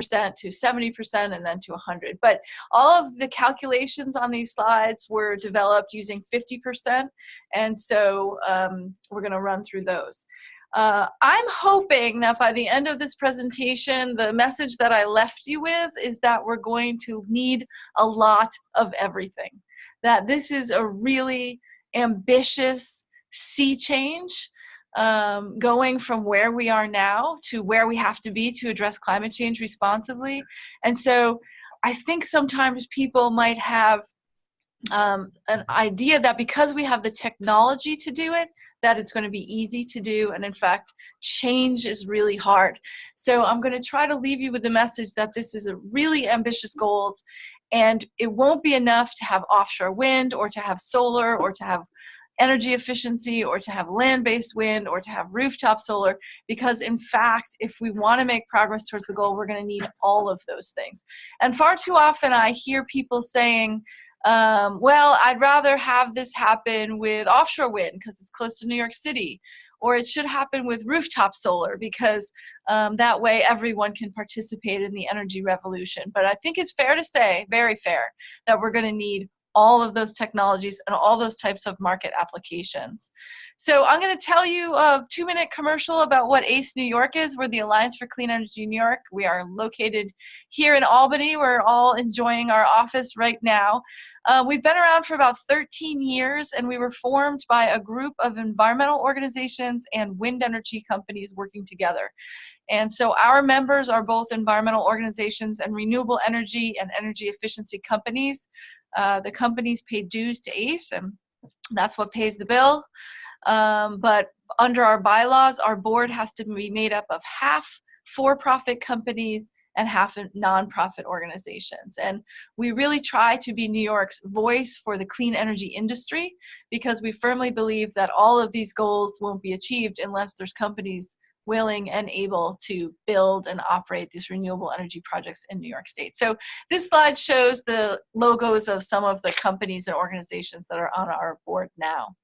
to 70% and then to 100. But all of the calculations on these slides were developed using 50%. And so we're going to run through those. I'm hoping that by the end of this presentation, the message that I left you with is that we're going to need a lot of everything. That this is a really ambitious sea change, going from where we are now to where we have to be to address climate change responsibly. And so I think sometimes people might have an idea that because we have the technology to do it, that it's going to be easy to do. And in fact, change is really hard. So I'm going to try to leave you with the message that this is a really ambitious goals, and it won't be enough to have offshore wind or to have solar or to have energy efficiency or to have land-based wind or to have rooftop solar, because in fact, if we want to make progress towards the goal, we're going to need all of those things. And far too often I hear people saying, well, I'd rather have this happen with offshore wind because it's close to New York City, or it should happen with rooftop solar because that way everyone can participate in the energy revolution. But I think it's fair to say, very fair, that we're going to need all of those technologies and all those types of market applications. So I'm going to tell you a 2-minute commercial about what ACE New York is. We're the Alliance for Clean Energy New York. We are located here in Albany. We're all enjoying our office right now. We've been around for about 13 years, and we were formed by a group of environmental organizations and wind energy companies working together. And so our members are both environmental organizations and renewable energy and energy efficiency companies. The companies pay dues to ACE, and that's what pays the bill. But under our bylaws, our board has to be made up of half for-profit companies and half nonprofit organizations. And we really try to be New York's voice for the clean energy industry, because we firmly believe that all of these goals won't be achieved unless there's companies willing and able to build and operate these renewable energy projects in New York State. So this slide shows the logos of some of the companies and organizations that are on our board now.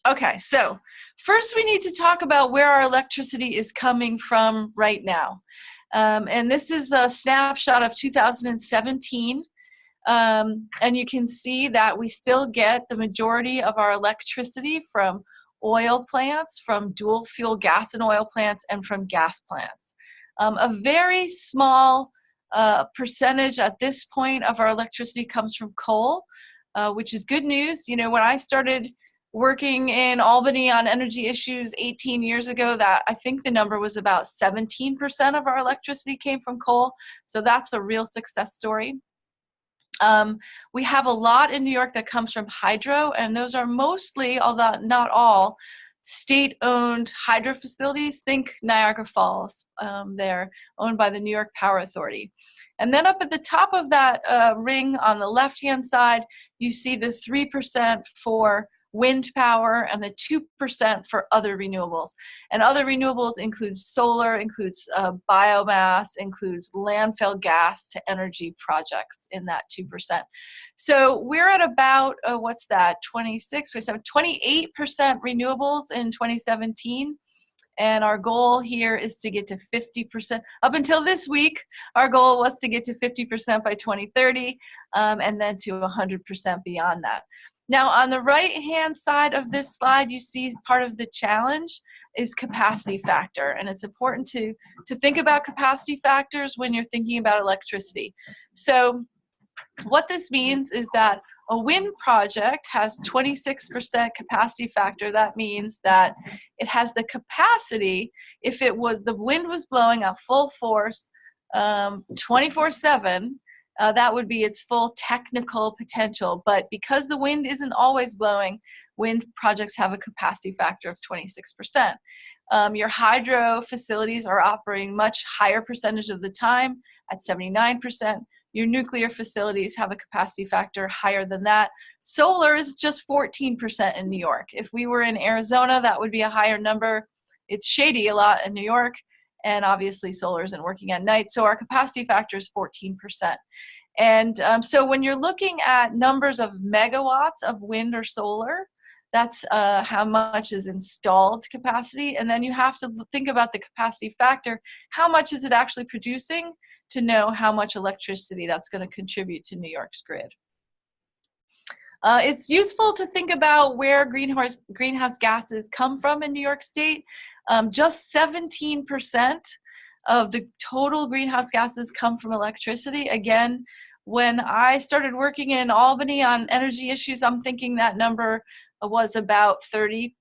Okay, so first we need to talk about where our electricity is coming from right now. And this is a snapshot of 2017. And you can see that we still get the majority of our electricity from oil plants, from dual fuel gas and oil plants, and from gas plants. A very small percentage at this point of our electricity comes from coal, which is good news. You know, when I started working in Albany on energy issues 18 years ago, that I think the number was about 17% of our electricity came from coal. So that's a real success story. We have a lot in New York that comes from hydro, and those are mostly, although not all, state-owned hydro facilities. Think Niagara Falls. They're owned by the New York Power Authority. And then up at the top of that ring on the left-hand side, you see the 3% for wind power and the 2% for other renewables. And other renewables includes solar, includes biomass, includes landfill gas to energy projects in that 2%. So we're at about, what's that, 26, 27, 28% renewables in 2017. And our goal here is to get to 50%. Up until this week, our goal was to get to 50% by 2030, and then to 100% beyond that. Now, on the right-hand side of this slide, you see part of the challenge is capacity factor. And it's important to think about capacity factors when you're thinking about electricity. So what this means is that a wind project has 26% capacity factor. That means that it has the capacity, if the wind was blowing at full force 24/7, that would be its full technical potential. But because the wind isn't always blowing, wind projects have a capacity factor of 26%. Your hydro facilities are operating much higher percentage of the time at 79%. Your nuclear facilities have a capacity factor higher than that. Solar is just 14% in New York. If we were in Arizona, that would be a higher number. It's shady a lot in New York, and obviously solar isn't working at night, so our capacity factor is 14%. And so when you're looking at numbers of megawatts of wind or solar, That's how much is installed capacity. And then you have to think about the capacity factor. How much is it actually producing to know how much electricity that's going to contribute to New York's grid. It's useful to think about where greenhouse gases come from in New York State. Just 17% of the total greenhouse gases come from electricity. Again, when I started working in Albany on energy issues, I'm thinking that number was about 32%.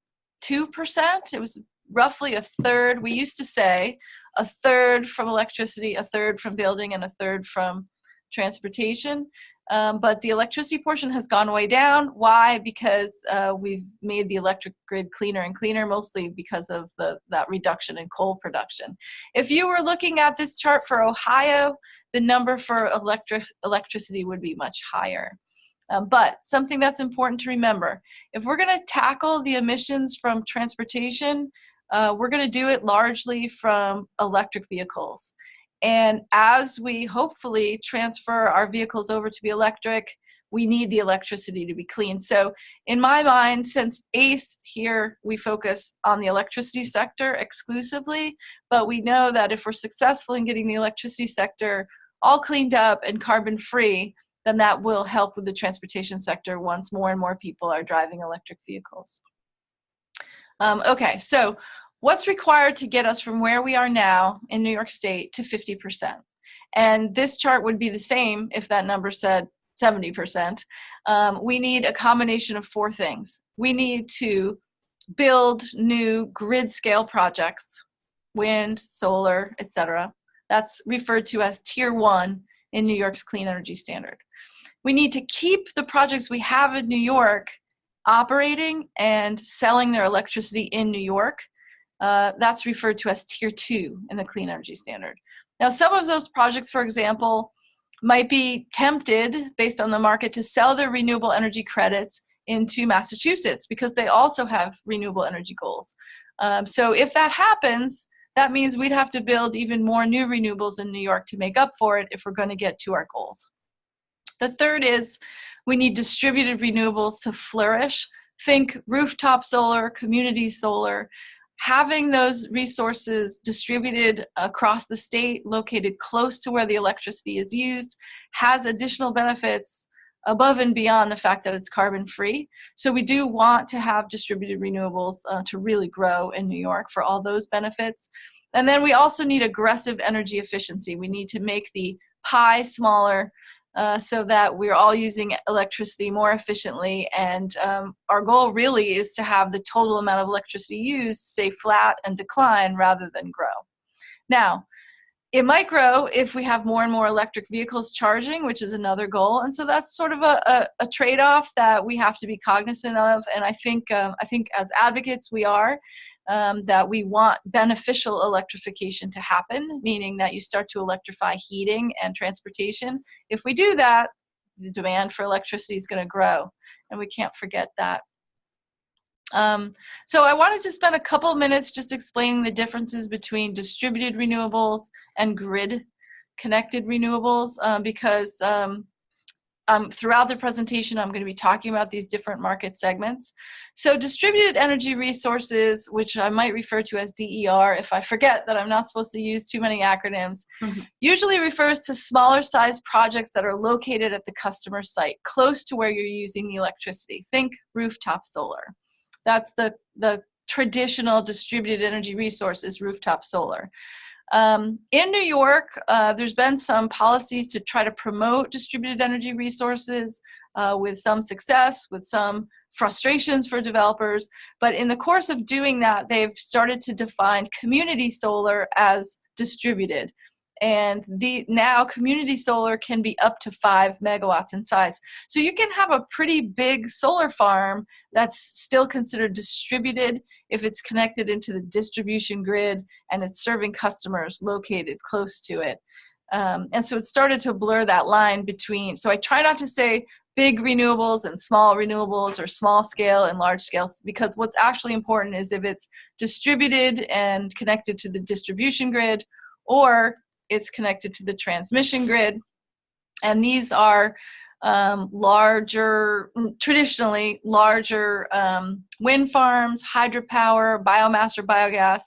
It was roughly a third. We used to say a third from electricity, a third from building, and a third from transportation. But the electricity portion has gone way down. Why? Because we've made the electric grid cleaner and cleaner, mostly because of that reduction in coal production. If you were looking at this chart for Ohio, the number for electricity would be much higher. But something that's important to remember, if we're going to tackle the emissions from transportation, we're going to do it largely from electric vehicles. And as we hopefully transfer our vehicles over to be electric, we need the electricity to be clean. So in my mind, since ACE here, we focus on the electricity sector exclusively, but we know that if we're successful in getting the electricity sector all cleaned up and carbon free, then that will help with the transportation sector once more and more people are driving electric vehicles. Okay, so what's required to get us from where we are now in New York State to 50%? And this chart would be the same if that number said 70%. We need a combination of four things. We need to build new grid scale projects, wind, solar, etc. That's referred to as Tier 1 in New York's Clean Energy Standard. We need to keep the projects we have in New York operating and selling their electricity in New York. That's referred to as Tier 2 in the Clean Energy Standard. Now, some of those projects, for example, might be tempted, based on the market, to sell their renewable energy credits into Massachusetts because they also have renewable energy goals. So if that happens, that means we'd have to build even more new renewables in New York to make up for it if we're going to get to our goals. The third is we need distributed renewables to flourish. Think rooftop solar, community solar. Having those resources distributed across the state, located close to where the electricity is used, has additional benefits above and beyond the fact that it's carbon free. So we do want to have distributed renewables to really grow in New York for all those benefits. And then we also need aggressive energy efficiency. We need to make the pie smaller so that we're all using electricity more efficiently. And our goal really is to have the total amount of electricity used stay flat and decline rather than grow. Now, it might grow if we have more and more electric vehicles charging, which is another goal. And so that's sort of a trade-off that we have to be cognizant of. And I think as advocates we are, that we want beneficial electrification to happen, meaning that you start to electrify heating and transportation. If we do that, the demand for electricity is going to grow, and we can't forget that. So I wanted to spend a couple minutes just explaining the differences between distributed renewables and grid-connected renewables, because throughout the presentation, I'm going to be talking about these different market segments. So distributed energy resources, which I might refer to as DER, if I forget that I'm not supposed to use too many acronyms, usually refers to smaller size projects that are located at the customer site, close to where you're using the electricity. Think rooftop solar. That's the traditional distributed energy resources, rooftop solar. In New York, there's been some policies to try to promote distributed energy resources with some success, with some frustrations for developers. But in the course of doing that, they've started to define community solar as distributed. And now community solar can be up to 5 megawatts in size. So you can have a pretty big solar farm that's still considered distributed if it's connected into the distribution grid and it's serving customers located close to it. And so it started to blur that line between, so I try not to say big renewables and small renewables or small scale and large scale, because what's actually important is if it's distributed and connected to the distribution grid, or it's connected to the transmission grid. And these are traditionally larger wind farms, hydropower, biomass or biogas.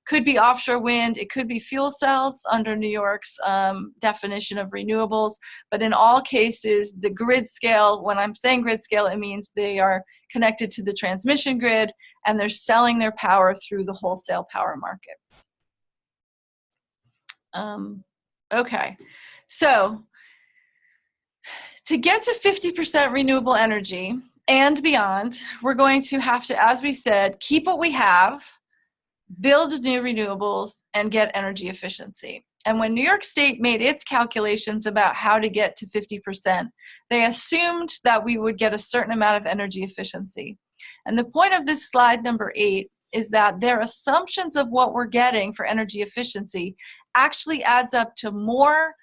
Could be offshore wind, it could be fuel cells under New York's definition of renewables, but in all cases, the grid scale, when I'm saying grid scale, it means they are connected to the transmission grid and they're selling their power through the wholesale power market. Okay, so to get to 50% renewable energy and beyond, we're going to have to, as we said, keep what we have, build new renewables, and get energy efficiency. And when New York State made its calculations about how to get to 50%, they assumed that we would get a certain amount of energy efficiency. And the point of this slide number 8 is that their assumptions of what we're getting for energy efficiency actually adds up to more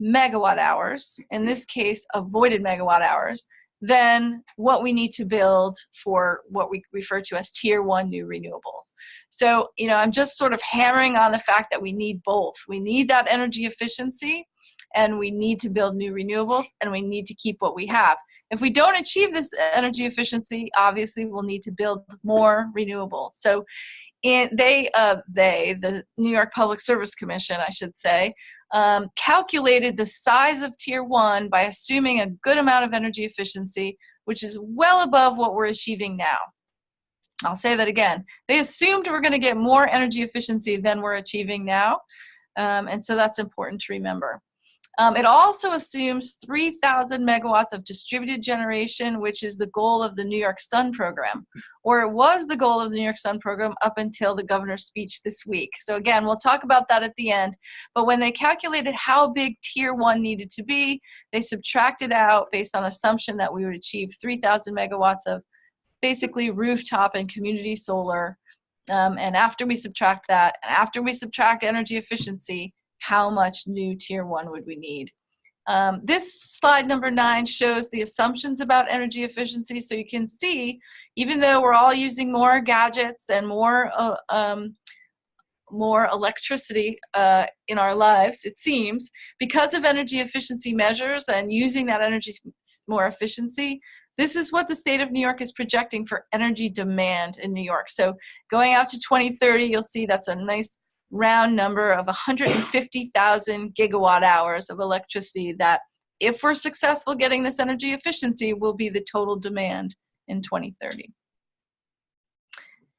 megawatt hours, in this case avoided megawatt hours, than what we need to build for what we refer to as tier 1 new renewables. So, I'm just sort of hammering on the fact that we need both. We need that energy efficiency, and we need to build new renewables, and we need to keep what we have. If we don't achieve this energy efficiency, obviously we'll need to build more renewables. So the New York Public Service Commission, I should say, calculated the size of tier 1 by assuming a good amount of energy efficiency, which is well above what we're achieving now. I'll say that again. They assumed we're going to get more energy efficiency than we're achieving now, and so that's important to remember. It also assumes 3,000 megawatts of distributed generation, which is the goal of the New York Sun program, or it was the goal of the New York Sun program up until the governor's speech this week. So again, we'll talk about that at the end. But when they calculated how big tier 1 needed to be, they subtracted out based on assumption that we would achieve 3,000 megawatts of basically rooftop and community solar. And after we subtract that, and after we subtract energy efficiency, how much new tier 1 would we need? This slide number 9 shows the assumptions about energy efficiency. So you can see, even though we're all using more gadgets and more electricity in our lives, it seems, because of energy efficiency measures and using that energy more efficiency, this is what the state of New York is projecting for energy demand in New York. So going out to 2030, you'll see that's a nice round number of 150,000 gigawatt hours of electricity that, if we're successful getting this energy efficiency, will be the total demand in 2030.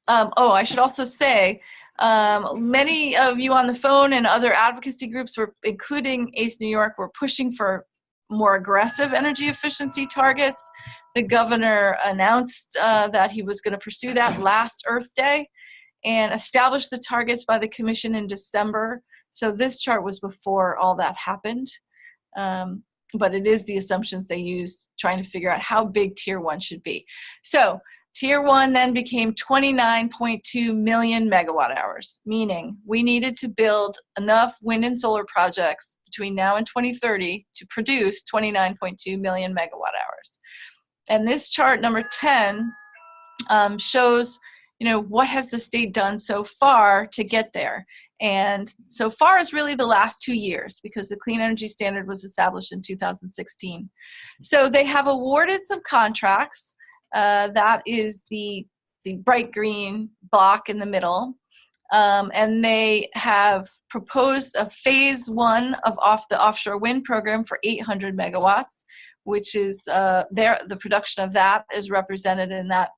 I should also say, many of you on the phone and other advocacy groups, including ACE New York, were pushing for more aggressive energy efficiency targets. The governor announced that he was going to pursue that last Earth Day and established the targets by the commission in December. So this chart was before all that happened. But it is the assumptions they used trying to figure out how big tier 1 should be. So tier 1 then became 29.2 million megawatt hours, meaning we needed to build enough wind and solar projects between now and 2030 to produce 29.2 million megawatt hours. And this chart number 10 shows what has the state done so far to get there? And so far is really the last 2 years, because the Clean Energy Standard was established in 2016. So they have awarded some contracts. That is the bright green block in the middle. And they have proposed a phase 1 of the offshore wind program for 800 megawatts, which is the production of that is represented in that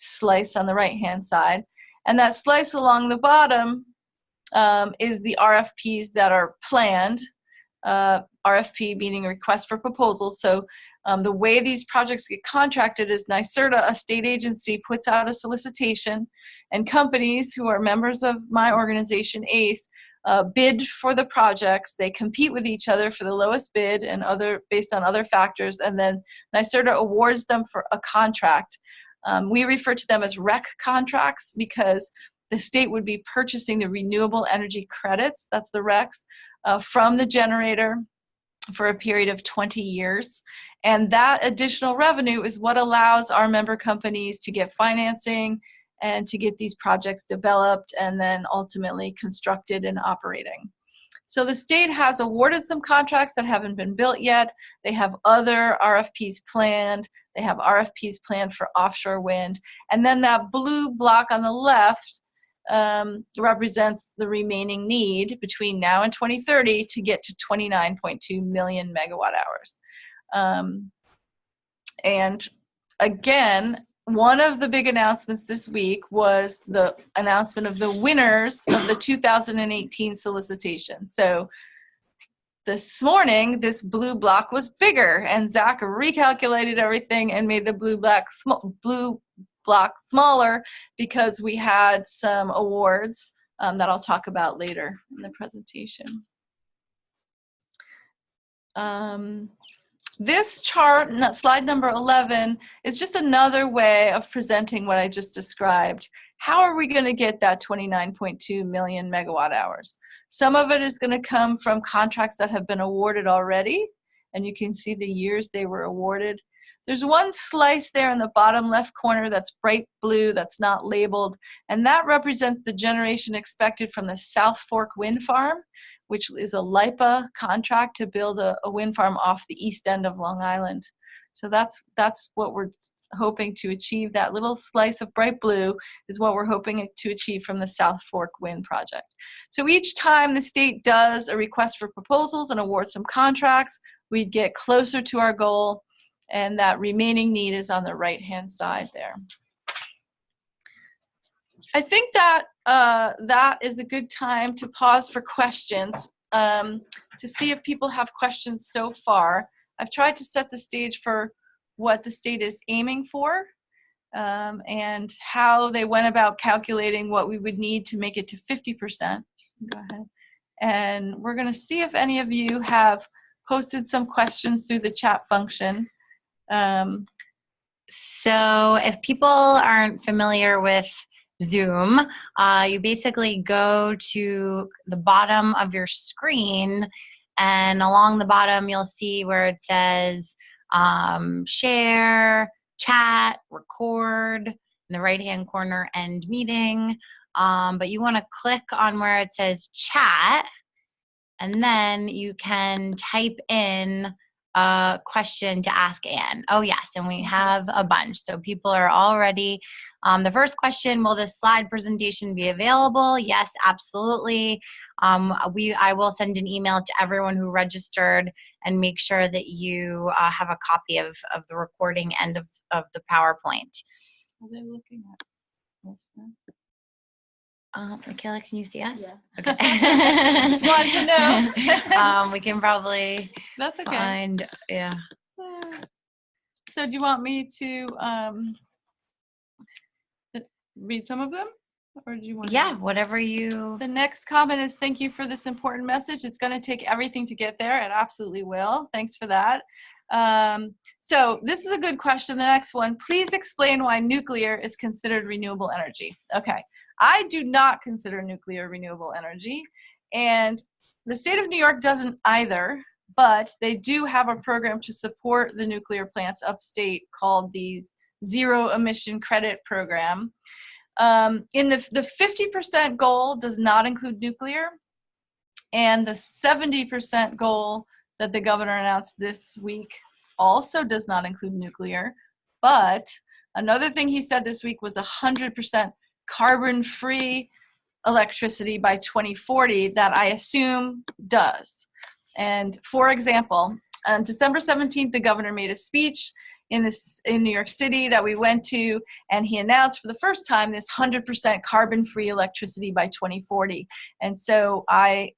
slice on the right-hand side. And that slice along the bottom is the RFPs that are planned, RFP meaning request for proposals. So the way these projects get contracted is NYSERDA, a state agency, puts out a solicitation, and companies who are members of my organization, ACE, bid for the projects. They compete with each other for the lowest bid and based on other factors, and then NYSERDA awards them for a contract. We refer to them as REC contracts because the state would be purchasing the renewable energy credits, that's the RECs, from the generator for a period of 20 years. And that additional revenue is what allows our member companies to get financing and to get these projects developed and then ultimately constructed and operating. So the state has awarded some contracts that haven't been built yet. They have other RFPs planned. They have RFPs planned for offshore wind. And then that blue block on the left represents the remaining need between now and 2030 to get to 29.2 million megawatt hours. And again, one of the big announcements this week was the announcement of the winners of the 2018 solicitation. So this morning, this blue block was bigger, and Zach recalculated everything and made the blue block smaller because we had some awards that I'll talk about later in the presentation. This chart, slide number 11, is just another way of presenting what I just described. How are we going to get that 29.2 million megawatt hours? Some of it is going to come from contracts that have been awarded already, and you can see the years they were awarded. There's one slice there in the bottom left corner that's bright blue, that's not labeled, and that represents the generation expected from the South Fork Wind Farm, which is a LIPA contract to build a wind farm off the east end of Long Island. So that's what we're hoping to achieve. That little slice of bright blue is what we're hoping to achieve from the South Fork Wind Project. So each time the state does a request for proposals and awards some contracts, we get closer to our goal, and that remaining need is on the right-hand side there. I think that that is a good time to pause for questions to see if people have questions so far. I've tried to set the stage for what the state is aiming for and how they went about calculating what we would need to make it to 50%. Go ahead. And we're going to see if any of you have posted some questions through the chat function. So if people aren't familiar with Zoom, you basically go to the bottom of your screen, and along the bottom you'll see where it says share, chat, record, in the right hand corner, end meeting. But you want to click on where it says chat, and then you can type in a question to ask Anne. Oh yes, and we have a bunch. So people are already, the first question, will this slide presentation be available? Yes, absolutely. I will send an email to everyone who registered and make sure that you have a copy of the recording and of the PowerPoint. Are they looking at this then? Michaela, can you see us? Yeah. Okay. Just wanted to know. We can probably That's okay. find, yeah. So do you want me to read some of them? Or do you want Yeah, whatever you... The next comment is, thank you for this important message. It's going to take everything to get there. It absolutely will. Thanks for that. So this is a good question. The next one, please explain why nuclear is considered renewable energy. Okay. I do not consider nuclear renewable energy, and the state of New York doesn't either, but they do have a program to support the nuclear plants upstate called the Zero Emission Credit Program. In the 50% goal does not include nuclear, and the 70% goal that the governor announced this week also does not include nuclear. But another thing he said this week was 100% carbon-free electricity by 2040 that I assume does. And for example, on December 17th, the governor made a speech in New York City that we went to, and he announced for the first time this 100% carbon-free electricity by 2040. And so I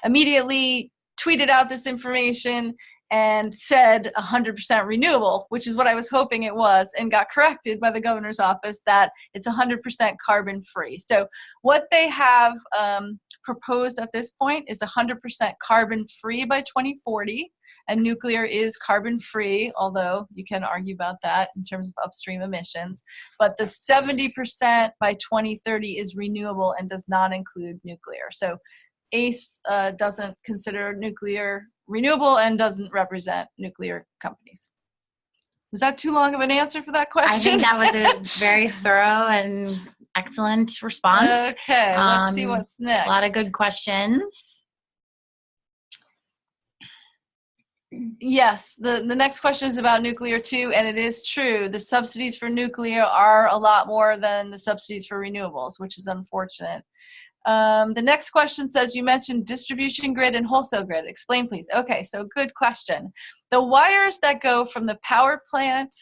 immediately tweeted out this information and said 100% renewable, which is what I was hoping it was, and got corrected by the governor's office that it's 100% carbon-free. So what they have proposed at this point is 100% carbon-free by 2040, and nuclear is carbon-free, although you can argue about that in terms of upstream emissions. But the 70% by 2030 is renewable and does not include nuclear. So ACE doesn't consider nuclear renewable and doesn't represent nuclear companies. Was that too long of an answer for that question? I think that was a very thorough and excellent response. Okay, let's see what's next. A lot of good questions. Yes, the next question is about nuclear too, and it is true. The subsidies for nuclear are a lot more than the subsidies for renewables, which is unfortunate. The next question says, you mentioned distribution grid and wholesale grid. Explain, please. Okay, so good question. The wires that go from the power plant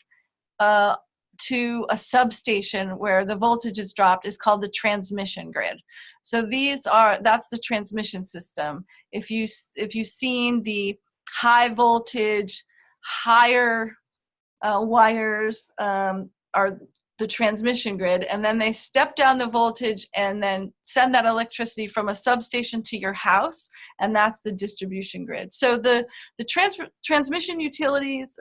to a substation where the voltage is dropped is called the transmission grid. So that's the transmission system. If you've seen the high voltage, higher wires are the transmission grid, and then they step down the voltage and then send that electricity from a substation to your house, and that's the distribution grid. So the transmission utilities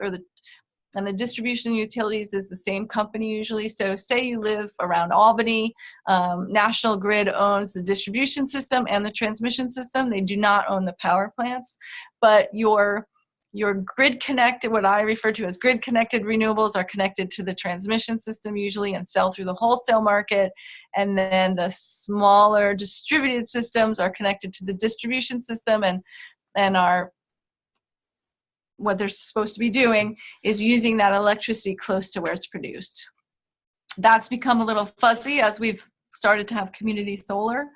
and the distribution utilities is the same company usually. So say you live around Albany, National Grid owns the distribution system and the transmission system. They do not own the power plants, but your grid connected, what I refer to as grid connected renewables, are connected to the transmission system usually and sell through the wholesale market. And then the smaller distributed systems are connected to the distribution system and are, what they're supposed to be doing is using that electricity close to where it's produced. That's become a little fuzzy as we've started to have community solar,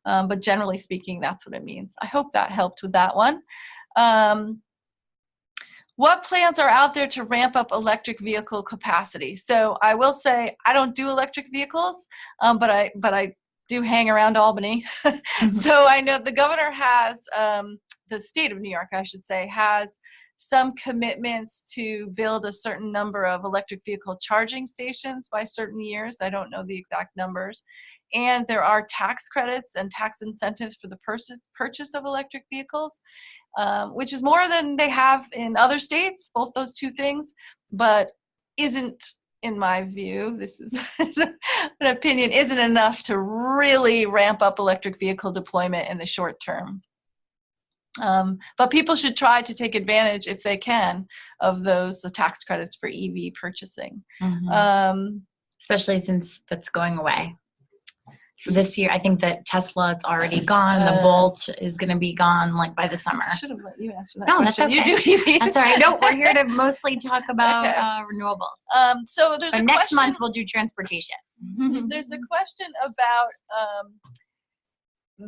but generally speaking, that's what it means. I hope that helped with that one. What plans are out there to ramp up electric vehicle capacity? So I will say I don't do electric vehicles, but I do hang around Albany. So I know the governor has, the state of New York, I should say, has some commitments to build a certain number of electric vehicle charging stations by certain years. I don't know the exact numbers. And there are tax credits and tax incentives for the purchase of electric vehicles, which is more than they have in other states, both those two things, but isn't, in my view, this is an opinion, isn't enough to really ramp up electric vehicle deployment in the short term. But people should try to take advantage, if they can, of those tax credits for EV purchasing. Especially since that's going away. For this year, I think that Tesla, it's already gone. The Bolt is going to be gone like by the summer. I should have let you answer that question. That's okay. You do EVs. That's all right. No, we're here to mostly talk about renewables. So there's a next question, month we'll do transportation. There's a question about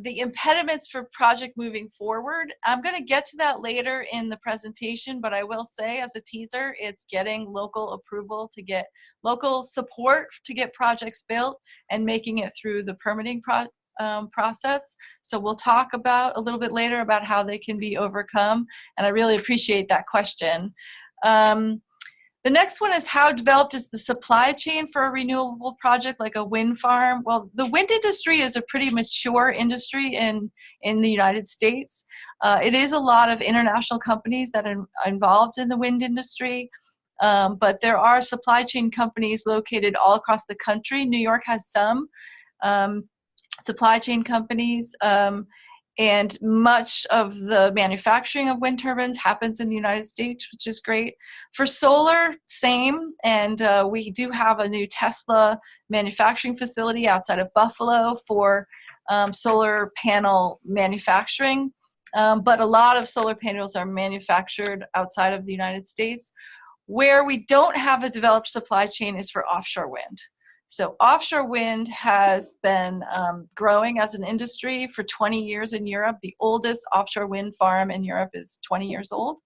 the impediments for project moving forward. I'm going to get to that later in the presentation, but I will say as a teaser, it's getting local approval to get local support to get projects built and making it through the permitting process. So we'll talk about a little bit later about how they can be overcome, and I really appreciate that question. The next one is, how developed is the supply chain for a renewable project like a wind farm? Well, the wind industry is a pretty mature industry in the United States. It is a lot of international companies that are involved in the wind industry, but there are supply chain companies located all across the country. New York has some supply chain companies, and much of the manufacturing of wind turbines happens in the United States, which is great. For solar, same. And we do have a new Tesla manufacturing facility outside of Buffalo for solar panel manufacturing. But a lot of solar panels are manufactured outside of the United States. Where we don't have a developed supply chain is for offshore wind. So offshore wind has been growing as an industry for 20 years in Europe. The oldest offshore wind farm in Europe is 20 years old,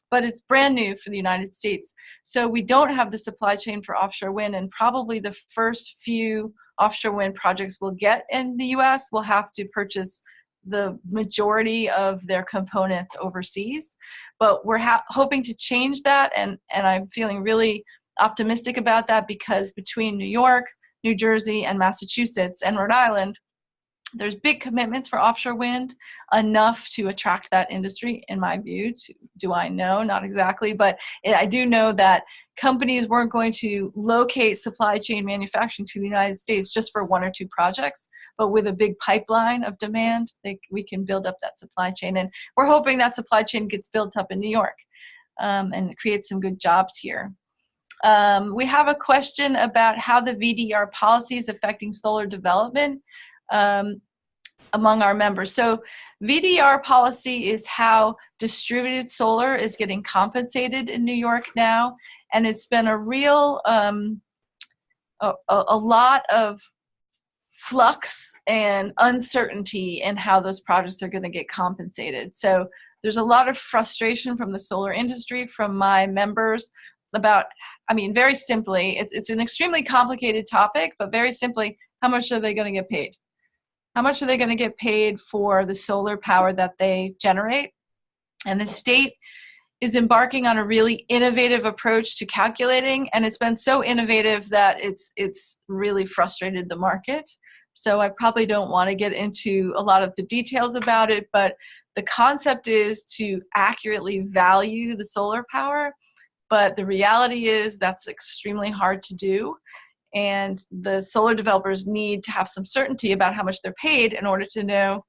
but it's brand new for the United States. So we don't have the supply chain for offshore wind, and probably the first few offshore wind projects we'll get in the US will have to purchase the majority of their components overseas. But we're hoping to change that, and I'm feeling really optimistic about that, because between New York, New Jersey, and Massachusetts, and Rhode Island, there's big commitments for offshore wind, enough to attract that industry, in my view. Do I know? Not exactly, but I do know that companies weren't going to locate supply chain manufacturing to the United States just for one or two projects, but with a big pipeline of demand, we can build up that supply chain. And we're hoping that supply chain gets built up in New York and creates some good jobs here. We have a question about how the VDR policy is affecting solar development. among our members. So VDR policy is how distributed solar is getting compensated in New York now, and it's been a real a lot of flux and uncertainty in how those projects are going to get compensated. So there's a lot of frustration from the solar industry, from my members about, I mean, very simply, it's an extremely complicated topic, but very simply, how much are they going to get paid? How much are they going to get paid for the solar power that they generate? And the state is embarking on a really innovative approach to calculating, and it's been so innovative that it's really frustrated the market. So I probably don't want to get into a lot of the details about it, but the concept is to accurately value the solar power, but the reality is that's extremely hard to do. And the solar developers need to have some certainty about how much they're paid in order to know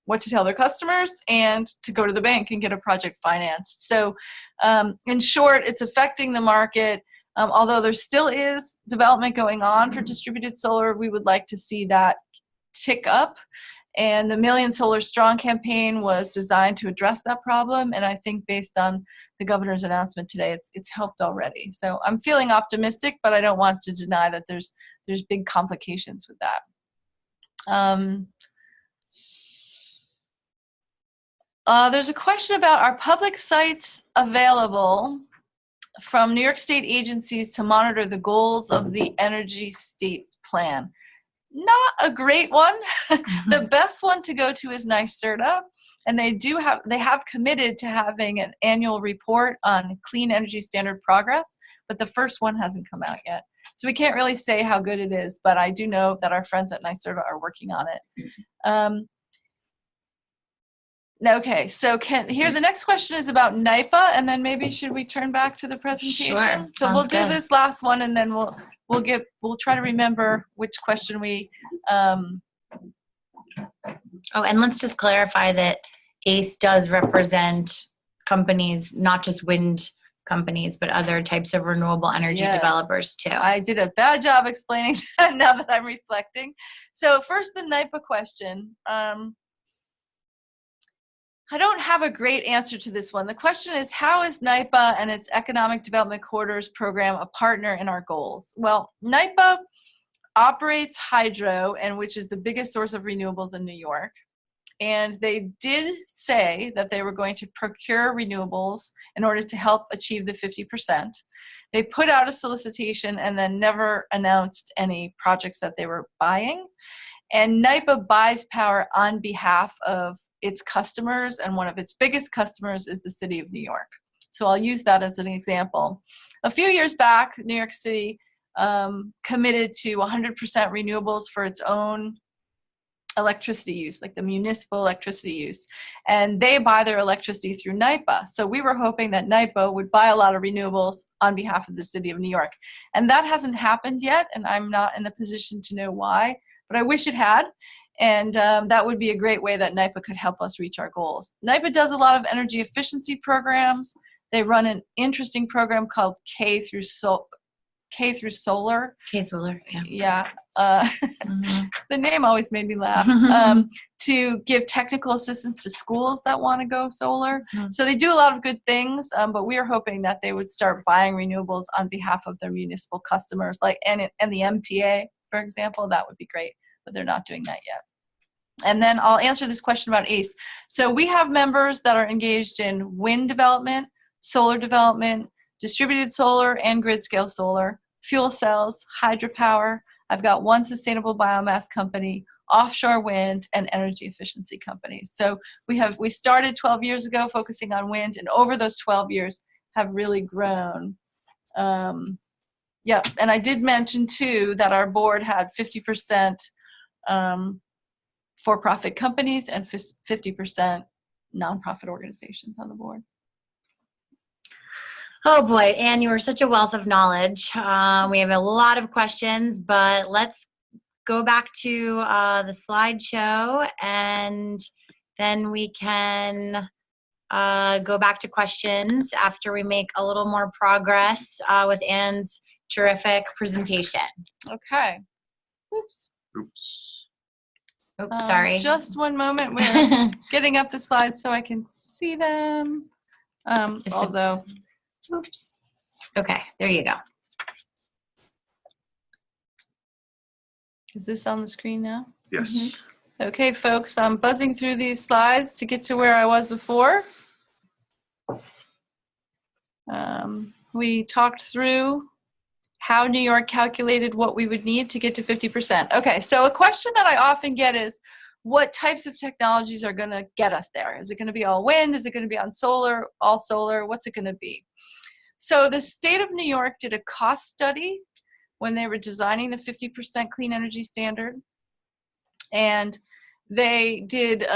what to tell their customers and to go to the bank and get a project financed. So in short, it's affecting the market. Although there still is development going on for distributed solar, we would like to see that tick up. And the Million Solar Strong campaign was designed to address that problem. And I think based on the governor's announcement today, it's helped already. So I'm feeling optimistic, but I don't want to deny that there's big complications with that. There's a question about, are public sites available from New York State agencies to monitor the goals of the Energy State Plan? Not a great one. The best one to go to is NYSERDA, and they have committed to having an annual report on clean energy standard progress, but the first one hasn't come out yet. So we can't really say how good it is, but I do know that our friends at NYSERDA are working on it. Okay, so here the next question is about NYPA, and then maybe should we turn back to the presentation? Sure. So we'll do this last one, and then we'll try to remember which question we. Oh, and let's just clarify that ACE does represent companies, not just wind companies, but other types of renewable energy developers too. I did a bad job explaining that now that I'm reflecting. So first, the NYPA question. I don't have a great answer to this one. The question is, how is NYPA and its Economic Development Corridors program a partner in our goals? Well, NYPA operates hydro, and which is the biggest source of renewables in New York. And they did say that they were going to procure renewables in order to help achieve the 50%. They put out a solicitation and then never announced any projects that they were buying. And NYPA buys power on behalf of its customers, and one of its biggest customers is the city of New York. So I'll use that as an example. A few years back, New York City committed to 100% renewables for its own electricity use, like the municipal electricity use. And they buy their electricity through NYPA. So we were hoping that NYPA would buy a lot of renewables on behalf of the city of New York. And that hasn't happened yet, and I'm not in the position to know why, but I wish it had. And that would be a great way that NYPA could help us reach our goals. NYPA does a lot of energy efficiency programs. They run an interesting program called K through Solar. K-Solar, yeah. Yeah. The name always made me laugh. To give technical assistance to schools that want to go solar. So they do a lot of good things, but we are hoping that they would start buying renewables on behalf of their municipal customers, like and the MTA, for example. That would be great. But they're not doing that yet. And then I'll answer this question about ACE. So we have members that are engaged in wind development, solar development, distributed solar and grid scale solar, fuel cells, hydropower. I've got one sustainable biomass company, offshore wind, and energy efficiency companies. So we started 12 years ago focusing on wind, and over those 12 years have really grown. Yeah, and I did mention too that our board had 50% for-profit companies and 50% nonprofit organizations on the board. Oh boy, Anne, you are such a wealth of knowledge. We have a lot of questions, but let's go back to the slideshow, and then we can go back to questions after we make a little more progress with Anne's terrific presentation. Okay. Oops. Oops, sorry. Just one moment. We're getting up the slides so I can see them. Although, oops. Okay, there you go. Is this on the screen now? Yes. Mm-hmm. Okay, folks, I'm buzzing through these slides to get to where I was before. We talked through how New York calculated what we would need to get to 50%. Okay, so a question that I often get is, what types of technologies are going to get us there? Is it going to be all wind? Is it going to be on solar, all solar? What's it going to be? So the state of New York did a cost study when they were designing the 50% clean energy standard. And they did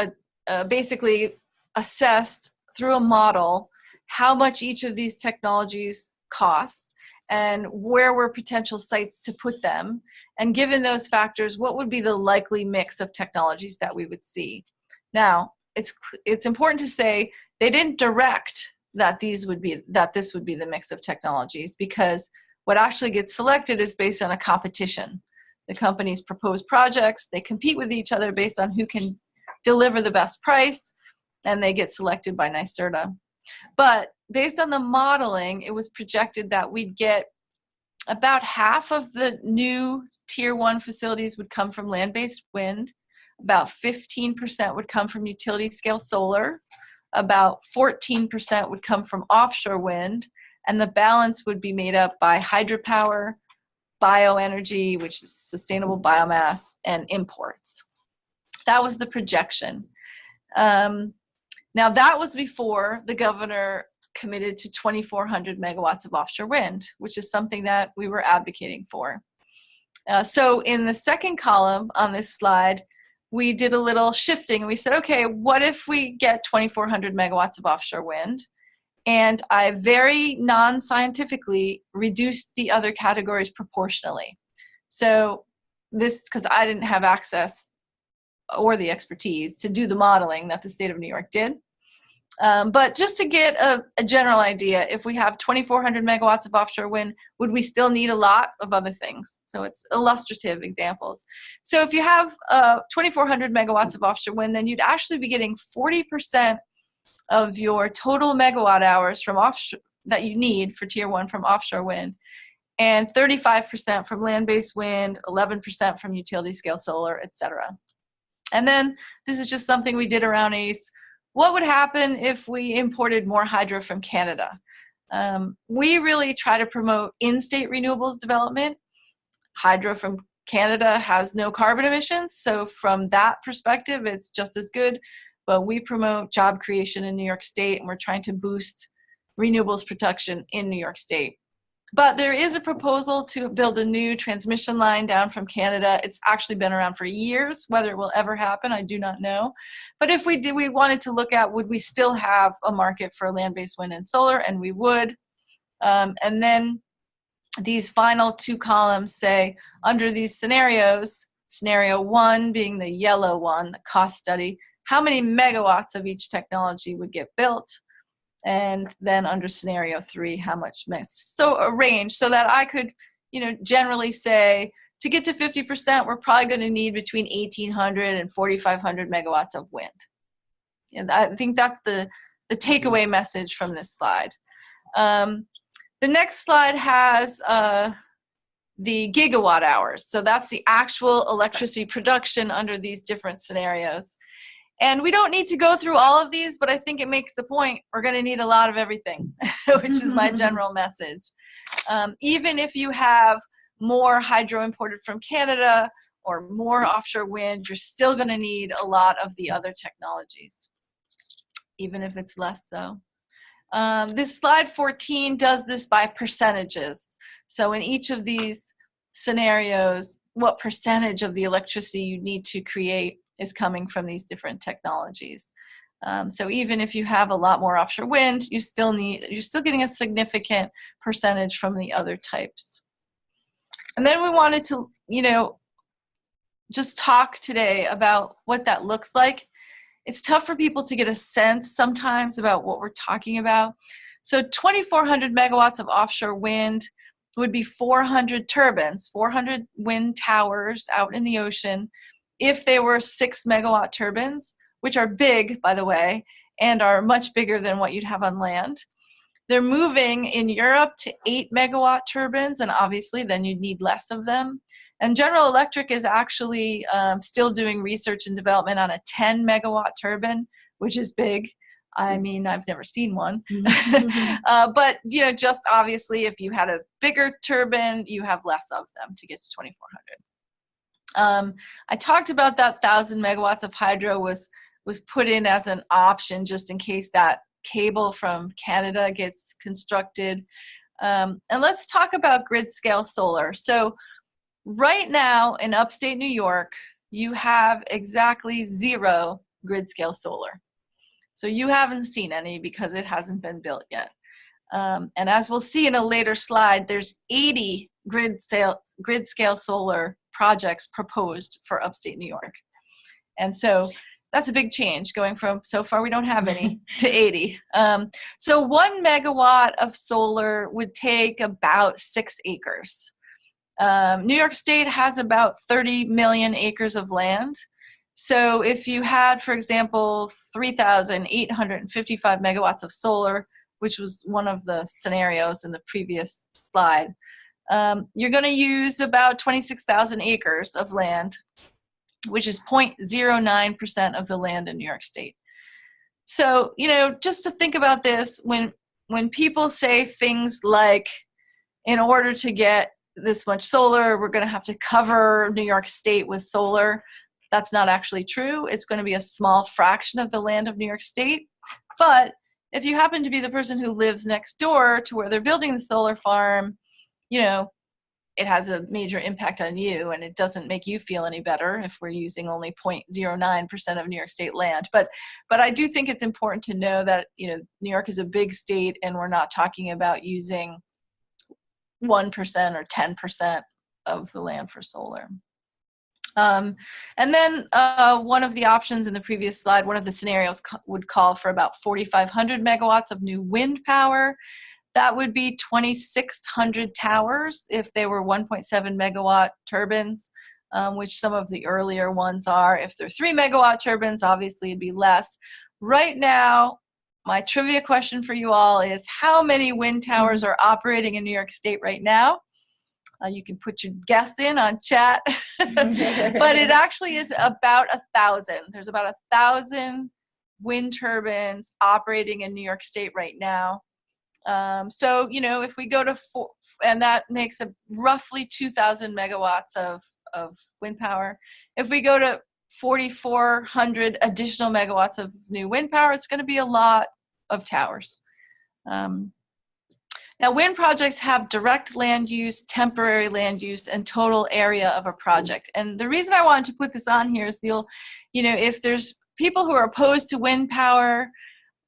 basically assessed through a model how much each of these technologies costs and where were potential sites to put them. And given those factors, what would be the likely mix of technologies that we would see? Now, it's important to say they didn't direct that this would be the mix of technologies, because what actually gets selected is based on a competition. The companies propose projects, they compete with each other based on who can deliver the best price, and they get selected by NYSERDA. But based on the modeling, it was projected that we'd get about half of the new Tier 1 facilities would come from land-based wind, about 15% would come from utility-scale solar, about 14% would come from offshore wind, and the balance would be made up by hydropower, bioenergy, which is sustainable biomass, and imports. That was the projection. Now, that was before the governor committed to 2,400 megawatts of offshore wind, which is something that we were advocating for. So in the second column on this slide, we did a little shifting. We said, okay, what if we get 2,400 megawatts of offshore wind? And I very non-scientifically reduced the other categories proportionally. So this, because I didn't have access or the expertise to do the modeling that the state of New York did. But just to get a general idea, if we have 2,400 megawatts of offshore wind, would we still need a lot of other things? So it's illustrative examples. So if you have 2,400 megawatts of offshore wind, then you'd actually be getting 40% of your total megawatt hours from offshore that you need for Tier 1 from offshore wind, and 35% from land-based wind, 11% from utility-scale solar, etc. And then this is just something we did around ACE. What would happen if we imported more hydro from Canada? We really try to promote in-state renewables development. Hydro from Canada has no carbon emissions, so from that perspective, it's just as good. But we promote job creation in New York State, and we're trying to boost renewables production in New York State. But there is a proposal to build a new transmission line down from Canada. It's actually been around for years. Whether it will ever happen, I do not know. But if we did, we wanted to look at, would we still have a market for land-based wind and solar? And we would. And then these final two columns say, under these scenarios, scenario 1 being the yellow one, the cost study, how many megawatts of each technology would get built? And then under scenario 3, how much? So a range, so that I could, generally say, to get to 50%, we're probably going to need between 1,800 and 4,500 megawatts of wind. And I think that's the takeaway message from this slide. The next slide has the gigawatt hours. So that's the actual electricity production under these different scenarios. And we don't need to go through all of these, but I think it makes the point. We're going to need a lot of everything, which is my general message. Even if you have more hydro imported from Canada or more offshore wind, you're still going to need a lot of the other technologies, even if it's less so. This slide 14 does this by percentages. So in each of these scenarios, what percentage of the electricity you need to create is coming from these different technologies. So even if you have a lot more offshore wind, you're still getting a significant percentage from the other types. And then we wanted to, just talk today about what that looks like. It's tough for people to get a sense sometimes about what we're talking about. So 2,400 megawatts of offshore wind would be 400 turbines, 400 wind towers out in the ocean, if they were 6 megawatt turbines, which are big, by the way, and are much bigger than what you'd have on land. They're moving in Europe to 8 megawatt turbines, and obviously then you'd need less of them. And General Electric is actually still doing research and development on a 10 megawatt turbine, which is big. I mean, I've never seen one. But, you know, just obviously if you had a bigger turbine, you have less of them to get to 2,400. I talked about that 1,000 megawatts of hydro was put in as an option just in case that cable from Canada gets constructed. And let's talk about grid scale solar. So right now in upstate New York, you have exactly 0 grid scale solar. So you haven't seen any because it hasn't been built yet. And as we'll see in a later slide, there's 80 grid scale solar projects proposed for upstate New York. And so that's a big change going from so far we don't have any to 80. So 1 megawatt of solar would take about 6 acres. New York State has about 30 million acres of land. So if you had, for example, 3,855 megawatts of solar, which was one of the scenarios in the previous slide, you're going to use about 26,000 acres of land, which is 0.09% of the land in New York State. So, you know, just to think about this, when people say things like, in order to get this much solar, we're going to have to cover New York State with solar, that's not actually true. It's going to be a small fraction of the land of New York State. But if you happen to be the person who lives next door to where they're building the solar farm, you know, it has a major impact on you, and it doesn't make you feel any better if we're using only 0.09% of New York State land. But I do think it's important to know that, you know, New York is a big state, and we're not talking about using 1% or 10% of the land for solar. And then one of the options in the previous slide, one of the scenarios would call for about 4,500 megawatts of new wind power. That would be 2,600 towers if they were 1.7 megawatt turbines, which some of the earlier ones are. If they're 3 megawatt turbines, obviously it'd be less. Right now, my trivia question for you all is, how many wind towers are operating in New York State right now? You can put your guess in on chat, but it actually is about 1,000. There's about 1,000 wind turbines operating in New York State right now. So, you know, if we go to and that makes a roughly 2,000 megawatts of wind power. If we go to 4,400 additional megawatts of new wind power, it's going to be a lot of towers. Now, wind projects have direct land use, temporary land use, and total area of a project. And the reason I wanted to put this on here is you know, if there's people who are opposed to wind power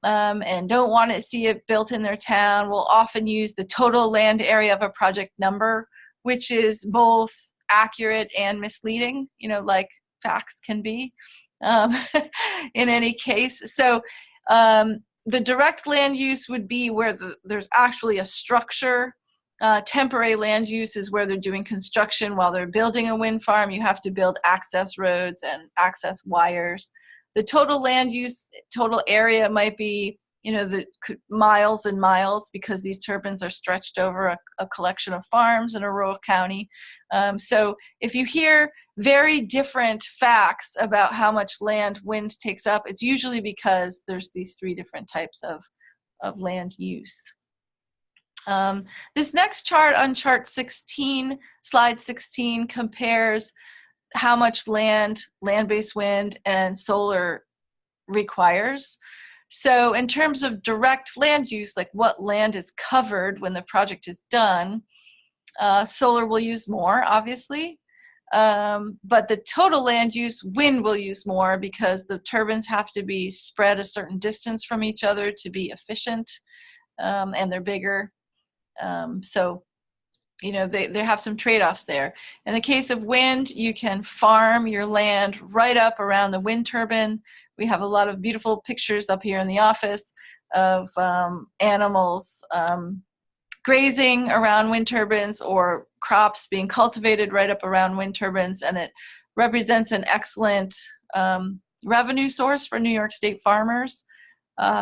and don't want to see it built in their town, will often use the total land area of a project number, which is both accurate and misleading, you know, like facts can be in any case. So the direct land use would be where there's actually a structure. Temporary land use is where they're doing construction while they're building a wind farm. You have to build access roads and access wires. The total land use, total area might be, you know, the miles and miles, because these turbines are stretched over a collection of farms in a rural county. So if you hear very different facts about how much land wind takes up, it's usually because there's these 3 different types of land use. This next chart on chart 16, slide 16, compares how much land-based wind and solar requires. So in terms of direct land use, like what land is covered when the project is done, solar will use more, obviously. But the total land use, wind will use more, because the turbines have to be spread a certain distance from each other to be efficient, and they're bigger. So, you know, they have some trade-offs there. In the case of wind, you can farm your land right up around the wind turbine. We have a lot of beautiful pictures up here in the office of animals grazing around wind turbines, or crops being cultivated right up around wind turbines, and it represents an excellent revenue source for New York State farmers.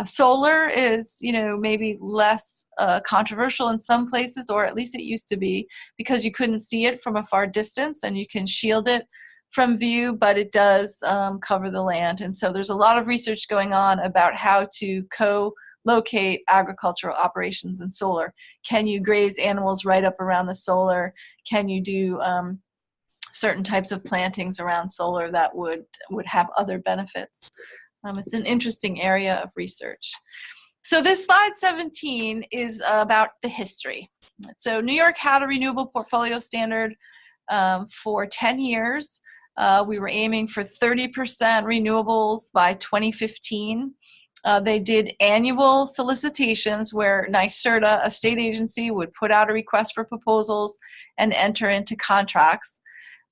Solar is, maybe less controversial in some places, or at least it used to be, because you couldn't see it from a far distance and you can shield it from view, but it does cover the land. And so there's a lot of research going on about how to co-locate agricultural operations in solar. Can you graze animals right up around the solar? Can you do certain types of plantings around solar that would have other benefits? It's an interesting area of research. So this slide 17 is about the history. So New York had a renewable portfolio standard for 10 years. We were aiming for 30% renewables by 2015. They did annual solicitations where NYSERDA, a state agency, would put out a request for proposals and enter into contracts.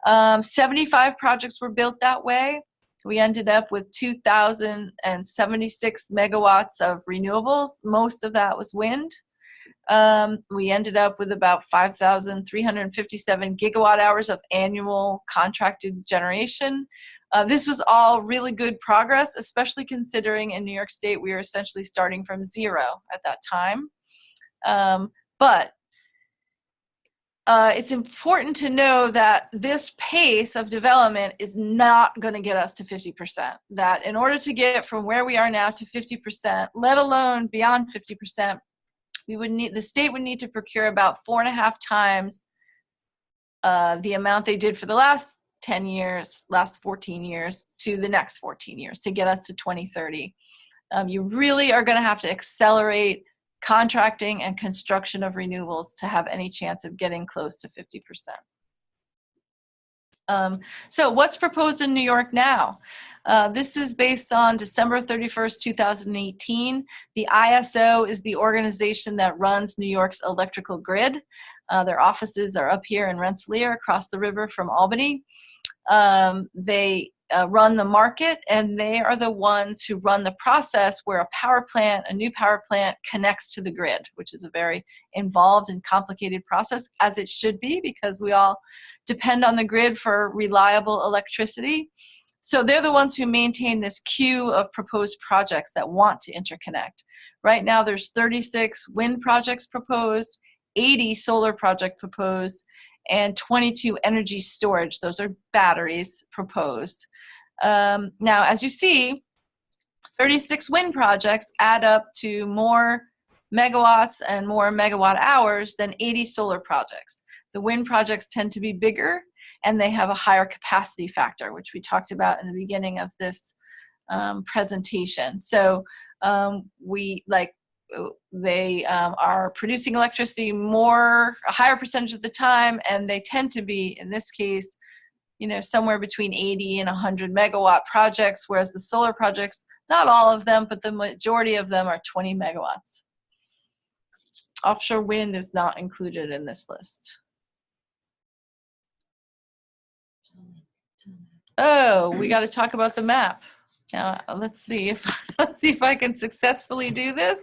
75 projects were built that way. We ended up with 2,076 megawatts of renewables. Most of that was wind. We ended up with about 5,357 gigawatt hours of annual contracted generation. This was all really good progress, especially considering in New York State we were essentially starting from zero at that time. But it's important to know that this pace of development is not going to get us to 50%. That in order to get from where we are now to 50%, let alone beyond 50%, the state would need to procure about 4.5 times the amount they did for the last 10 years, last 14 years to the next 14 years to get us to 2030. You really are going to have to accelerate contracting and construction of renewables to have any chance of getting close to 50%. So what's proposed in New York now? This is based on December 31st, 2018. The ISO is the organization that runs New York's electrical grid. Their offices are up here in Rensselaer across the river from Albany. They run the market, and they are the ones who run the process where a new power plant connects to the grid, which is a very involved and complicated process, as it should be, because we all depend on the grid for reliable electricity. So they're the ones who maintain this queue of proposed projects that want to interconnect. Right now there's 36 wind projects proposed, 80 solar projects proposed, and 22 energy storage, those are batteries, proposed. Now, as you see, 36 wind projects add up to more megawatts and more megawatt hours than 80 solar projects. The wind projects tend to be bigger, and they have a higher capacity factor, which we talked about in the beginning of this presentation. So they are producing electricity a higher percentage of the time, and they tend to be, in this case, somewhere between 80 and 100 megawatt projects, whereas the solar projects, not all of them, but the majority of them are 20 megawatts. Offshore wind is not included in this list. Oh, we got to talk about the map. Now, let's see if I can successfully do this.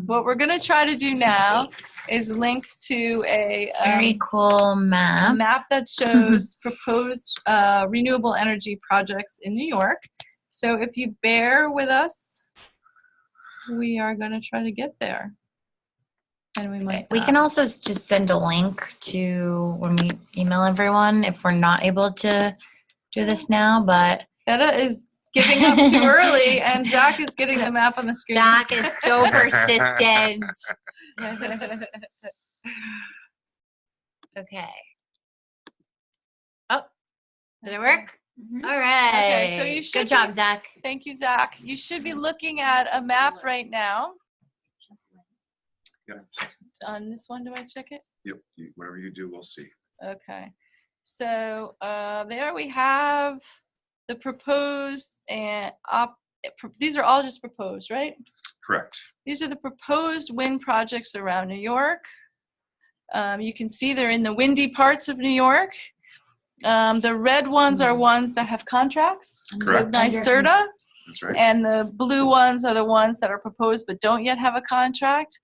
What we're going to try to do now is link to a very cool map. A map that shows proposed renewable energy projects in New York. So if you bear with us, we are going to try to get there. And we can also just send a link to when we email everyone if we're not able to do this now, but Etta is giving up too early, and Zach is getting the map on the screen. Zach is so persistent. Okay. Oh, did it work? Mm-hmm. All right. Okay, so you should. Good job, Zach. Thank you, Zach. You should be looking at a map right now. Yeah. On this one, do I check it? Yep. Whatever you do, we'll see. Okay. So there we have the proposed and these are all just proposed, right? Correct. These are the proposed wind projects around New York. You can see they're in the windy parts of New York. The red ones are ones that have contracts Correct. with NYSERDA. That's right. And the blue ones are the ones that are proposed but don't yet have a contract.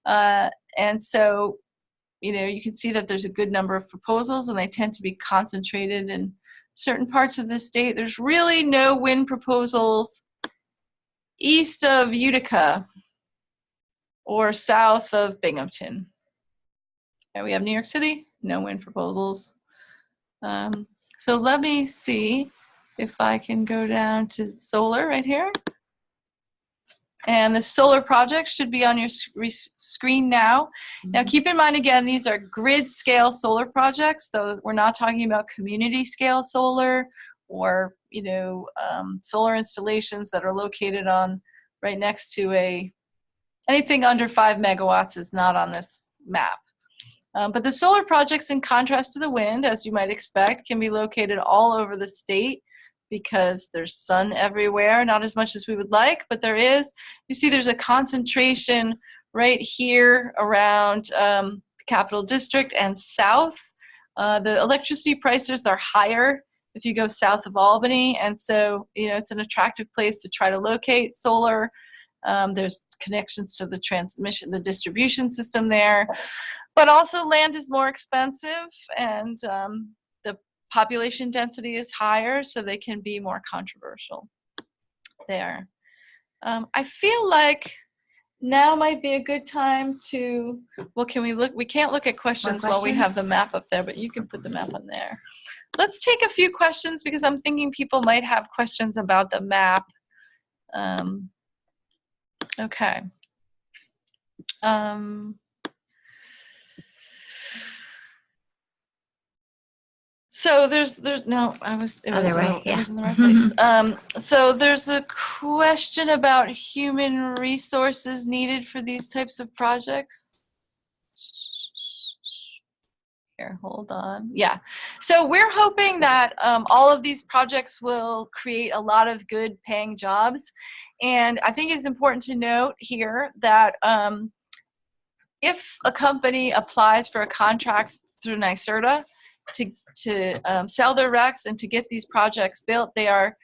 And so you can see that there's a good number of proposals, and they tend to be concentrated in certain parts of the state. There's really no wind proposals east of Utica or south of Binghamton. Okay, we have New York City, no wind proposals. So let me see if I can go down to solar right here. And the solar project should be on your screen now. Now keep in mind, again, these are grid scale solar projects. So we're not talking about community scale solar or, solar installations that are located on right next to anything under 5 megawatts is not on this map. But the solar projects, in contrast to the wind, as you might expect, can be located all over the state because there's sun everywhere, not as much as we would like, but there is. You see there's a concentration right here around the Capital District and south. The electricity prices are higher if you go south of Albany, and so it's an attractive place to try to locate solar. There's connections to the distribution system there. But also land is more expensive, and the population density is higher, so they can be more controversial there. I feel like now might be a good time to, can we look? We can't look at questions while we have the map up there, but you can put the map on there. Let's take a few questions because I'm thinking people might have questions about the map. Okay. So there's no, it was in the right place. So there's a question about human resources needed for these types of projects. Here, hold on. Yeah. So we're hoping that all of these projects will create a lot of good paying jobs. And I think it's important to note here that if a company applies for a contract through NYSERDA to sell their RECs and to get these projects built, they are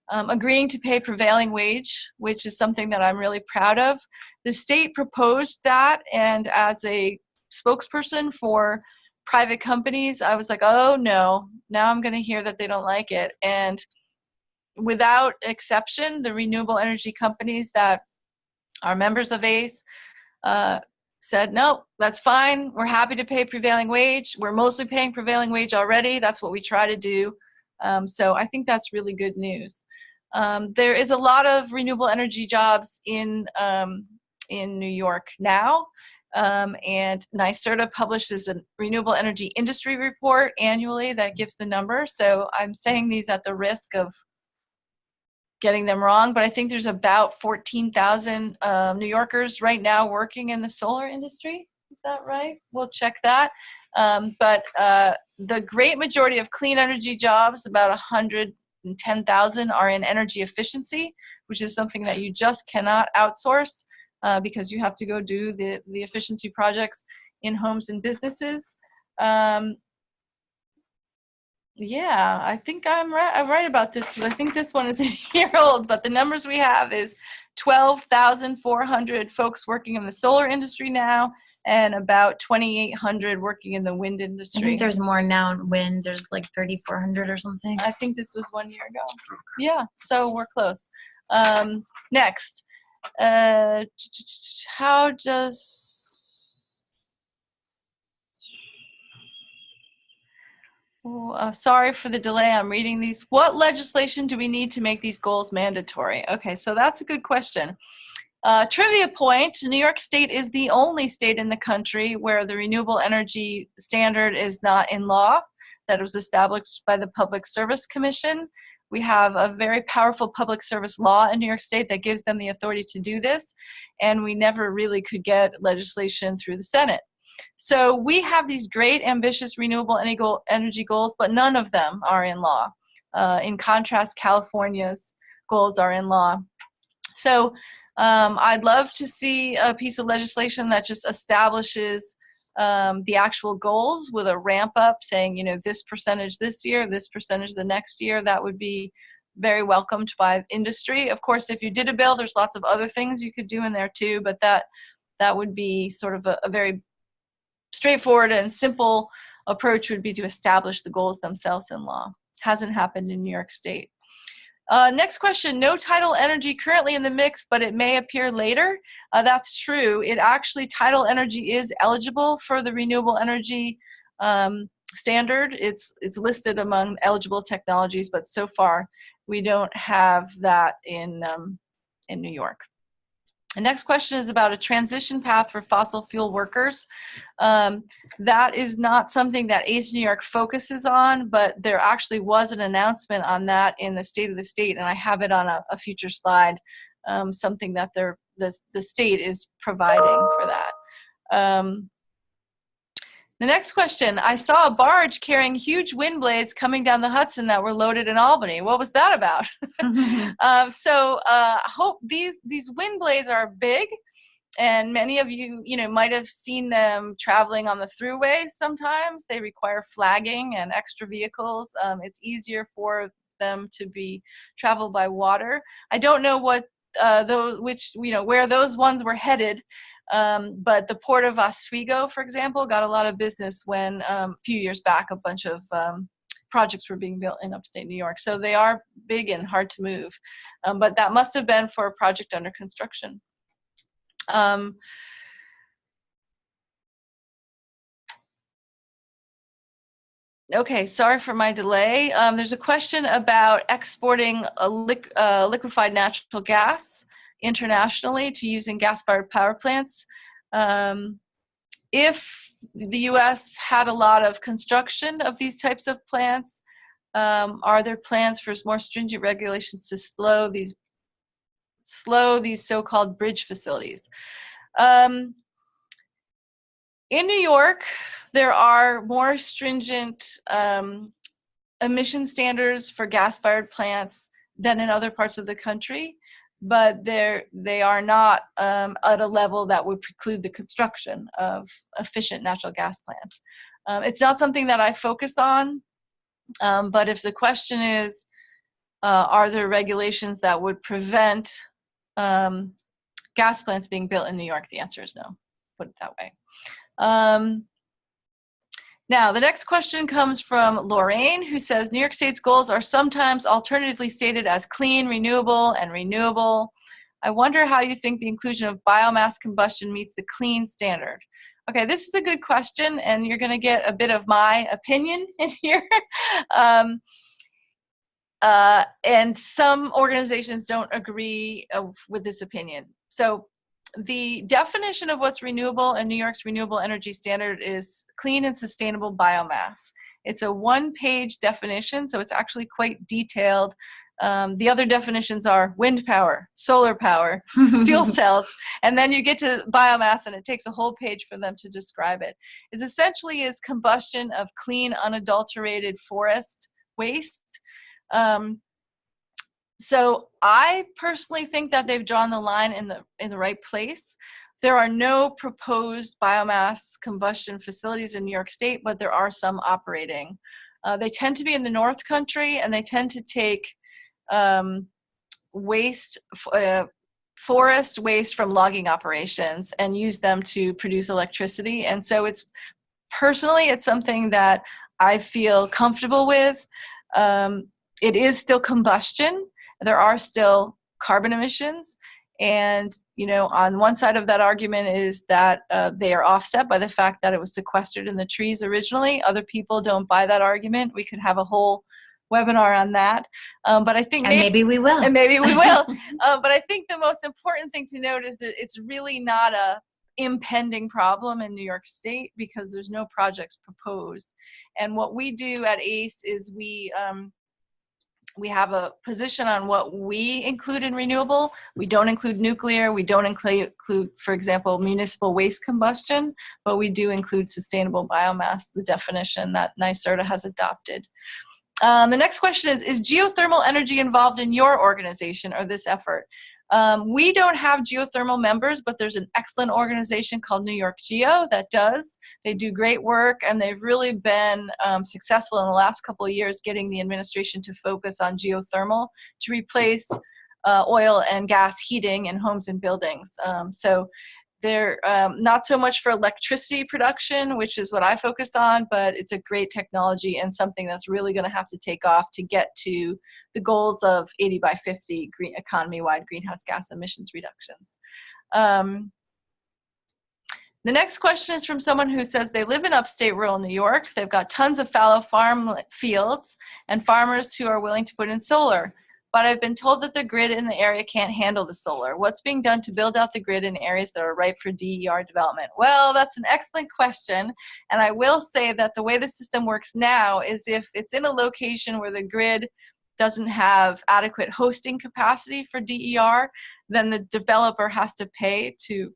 agreeing to pay prevailing wage, which is something that I'm really proud of. The state proposed that, and as a spokesperson for private companies, I was like, oh no, now I'm going to hear that they don't like it. And without exception, the renewable energy companies that are members of ACE said, no, that's fine. We're happy to pay prevailing wage. We're mostly paying prevailing wage already. That's what we try to do. So I think that's really good news. There is a lot of renewable energy jobs in New York now. And NYSERDA publishes a renewable energy industry report annually that gives the number. So I'm saying these at the risk of getting them wrong, but I think there's about 14,000 New Yorkers right now working in the solar industry. Is that right? We'll check that. But the great majority of clean energy jobs, about 110,000, are in energy efficiency, which is something that you just cannot outsource because you have to go do the efficiency projects in homes and businesses. Yeah, I think I'm right about this. I think this one is a year old, but the numbers we have is 12,400 folks working in the solar industry now, and about 2,800 working in the wind industry. I think there's more now in wind. There's like 3,400 or something. I think this was 1 year ago. Yeah, so we're close. Next, how does... sorry for the delay. I'm reading these. What legislation do we need to make these goals mandatory? Okay, so that's a good question. Trivia point, New York State is the only state in the country where the renewable energy standard is not in law. That was established by the Public Service Commission. We have a very powerful public service law in New York State that gives them the authority to do this, and we never really could get legislation through the Senate. So we have these great ambitious renewable energy goals, but none of them are in law. In contrast, California's goals are in law. So I'd love to see a piece of legislation that just establishes the actual goals with a ramp up saying, this percentage this year, this percentage the next year. That would be very welcomed by industry. Of course, if you did a bill, there's lots of other things you could do in there too, but that would be sort of a very straightforward and simple approach would be to establish the goals themselves in law. Hasn't happened in New York State. Next question, no tidal energy currently in the mix, but it may appear later. That's true. It actually, tidal energy is eligible for the renewable energy standard. It's listed among eligible technologies, but so far we don't have that in New York. The next question is about a transition path for fossil fuel workers. That is not something that ACE New York focuses on, but there actually was an announcement on that in the State of the State, and I have it on a future slide, something that the state is providing for that. The next question, I saw a barge carrying huge wind blades coming down the Hudson that were loaded in Albany. What was that about? Hope these wind blades are big, and many of you, might have seen them traveling on the thruway sometimes. They require flagging and extra vehicles. It's easier for them to be traveled by water. I don't know what where those ones were headed. But the port of Oswego, for example, got a lot of business when a few years back a bunch of projects were being built in upstate New York. So they are big and hard to move. But that must have been for a project under construction. Okay, sorry for my delay. There's a question about exporting liquefied natural gas internationally to use in gas-fired power plants. If the U.S. had a lot of construction of these types of plants, are there plans for more stringent regulations to slow these so-called bridge facilities? In New York, there are more stringent emission standards for gas-fired plants than in other parts of the country, but they are not at a level that would preclude the construction of efficient natural gas plants. It's not something that I focus on, but if the question is, are there regulations that would prevent gas plants being built in New York, the answer is no, put it that way. Now, the next question comes from Lorraine, who says, New York State's goals are sometimes alternatively stated as clean, renewable, and renewable. I wonder how you think the inclusion of biomass combustion meets the clean standard. Okay, this is a good question, and you're going to get a bit of my opinion in here. And some organizations don't agree with this opinion. So the definition of what's renewable in New York's renewable energy standard is clean and sustainable biomass. It's a one-page definition, so it's actually quite detailed. The other definitions are wind power, solar power, fuel cells, and then you get to biomass, and it takes a whole page for them to describe it. It essentially is combustion of clean, unadulterated forest waste. So I personally think that they've drawn the line in the right place. There are no proposed biomass combustion facilities in New York State, but there are some operating. They tend to be in the North Country, and they tend to take forest waste from logging operations and use them to produce electricity. And so it's something that I feel comfortable with. It is still combustion. There are still carbon emissions. And, on one side of that argument is that they are offset by the fact that it was sequestered in the trees originally. Other people don't buy that argument. We could have a whole webinar on that. But I think maybe we will. And maybe we will. But I think the most important thing to note is that it's really not a impending problem in New York State because there's no projects proposed. And what we do at ACE is we have a position on what we include in renewable. We don't include nuclear. We don't include, for example, municipal waste combustion, but we do include sustainable biomass, the definition that NYSERDA has adopted. The next question is geothermal energy involved in your organization or this effort? We don't have geothermal members, but there's an excellent organization called New York Geo that does. They do great work, and they've really been successful in the last couple of years getting the administration to focus on geothermal to replace oil and gas heating in homes and buildings. So they're not so much for electricity production, which is what I focus on, but it's a great technology and something that's really going to have to take off to get to the goals of 80 by 50 economy-wide greenhouse gas emissions reductions. The next question is from someone who says they live in upstate rural New York. They've got tons of fallow farm fields and farmers who are willing to put in solar. But I've been told that the grid in the area can't handle the solar. What's being done to build out the grid in areas that are ripe for DER development? Well, that's an excellent question. And I will say that the way the system works now is if it's in a location where the grid doesn't have adequate hosting capacity for DER, then the developer has to pay to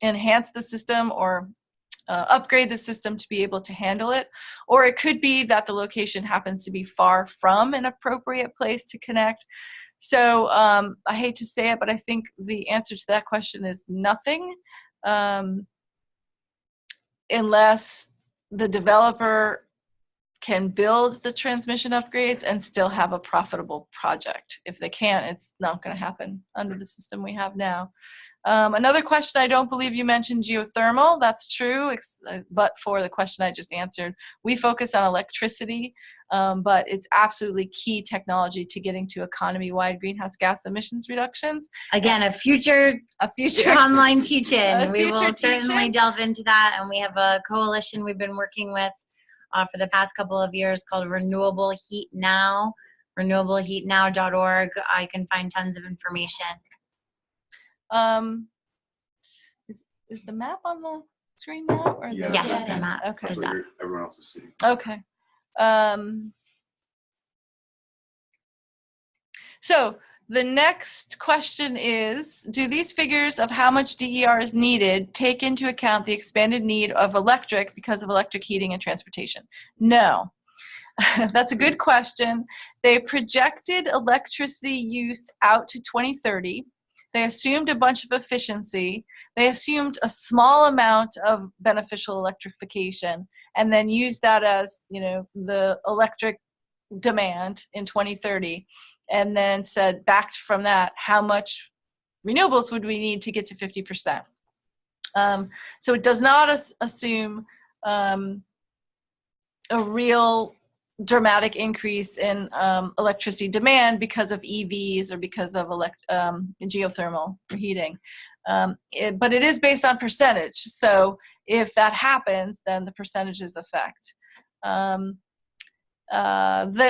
enhance the system or upgrade the system to be able to handle it. Or it could be that the location happens to be far from an appropriate place to connect. So I hate to say it, but I think the answer to that question is nothing, unless the developer can build the transmission upgrades and still have a profitable project. If they can't, it's not going to happen under the system we have now. Another question, I don't believe you mentioned geothermal. That's true, but for the question I just answered, we focus on electricity, but it's absolutely key technology to getting to economy-wide greenhouse gas emissions reductions. Again, a future online teach-in. We will certainly delve into that, and we have a coalition we've been working with for the past couple of years called Renewable Heat Now, renewableheatnow.org. I can find tons of information. Is the map on the screen now? Or Yeah, yes, yeah. the map. Okay. That's what everyone else is seeing. Okay. So the next question is, do these figures of how much DER is needed take into account the expanded need of electric because of electric heating and transportation? No. That's a good question. They projected electricity use out to 2030. They assumed a bunch of efficiency. They assumed a small amount of beneficial electrification, and then used that as, the electric demand in 2030, and then said, backed from that, how much renewables would we need to get to 50%? So it does not assume a real dramatic increase in electricity demand because of EVs or because of geothermal heating. But it is based on percentage. So if that happens, then the percentages affect. The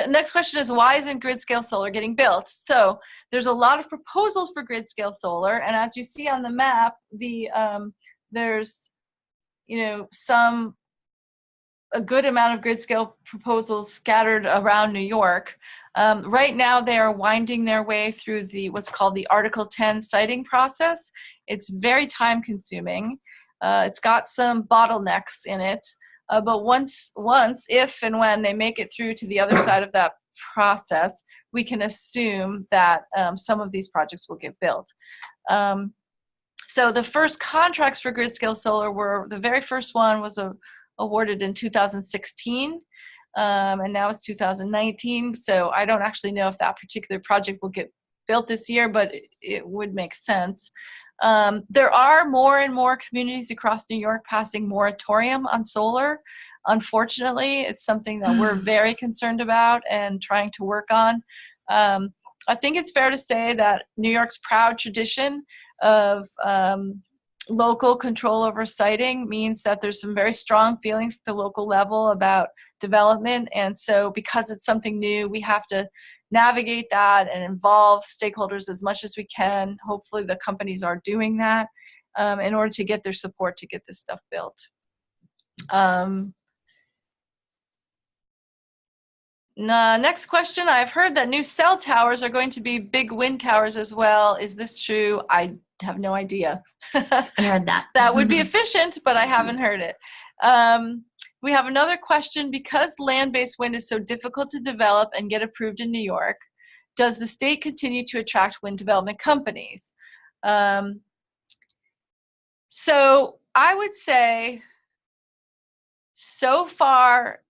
next question is, why isn't grid scale solar getting built? So there's a lot of proposals for grid scale solar. And as you see on the map, there's, a good amount of grid scale proposals scattered around New York. Right now, they are winding their way through what's called the Article 10 siting process. It's very time consuming. It's got some bottlenecks in it. But once, if and when they make it through to the other side of that process, we can assume that some of these projects will get built. So the first contracts for grid scale solar the very first one was awarded in 2016, and now it's 2019. So I don't actually know if that particular project will get built this year, but it would make sense. There are more and more communities across New York passing moratorium on solar. Unfortunately, it's something that we're very concerned about and trying to work on. I think it's fair to say that New York's proud tradition of local control over siting means that there's some very strong feelings at the local level about development. And so because it's something new, we have to navigate that and involve stakeholders as much as we can. Hopefully the companies are doing that in order to get their support to get this stuff built. Next question, I've heard that new cell towers are going to be big wind towers as well. Is this true? I have no idea. I heard that. That would be efficient, but I haven't heard it. We have another question. Because land-based wind is so difficult to develop and get approved in New York, does the state continue to attract wind development companies? So I would say so far,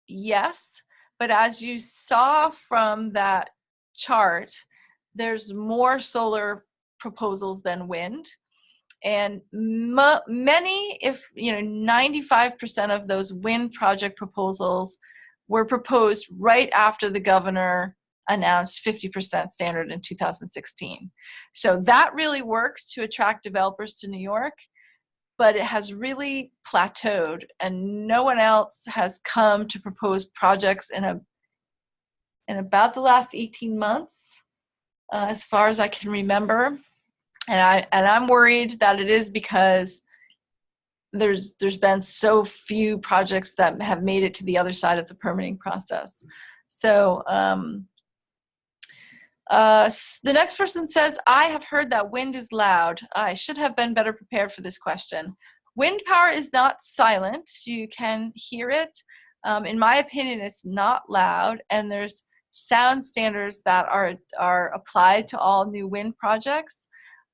yes, but as you saw from that chart, there's more solar proposals than wind. And many, if 95% of those wind project proposals were proposed right after the governor announced 50% standard in 2016. So that really worked to attract developers to New York, but it has really plateaued, and no one else has come to propose projects in about the last 18 months, as far as I can remember. And I'm worried that it is because there's been so few projects that have made it to the other side of the permitting process. So the next person says, I have heard that wind is loud. I should have been better prepared for this question. Wind power is not silent. You can hear it. In my opinion, it's not loud, and there's sound standards that are applied to all new wind projects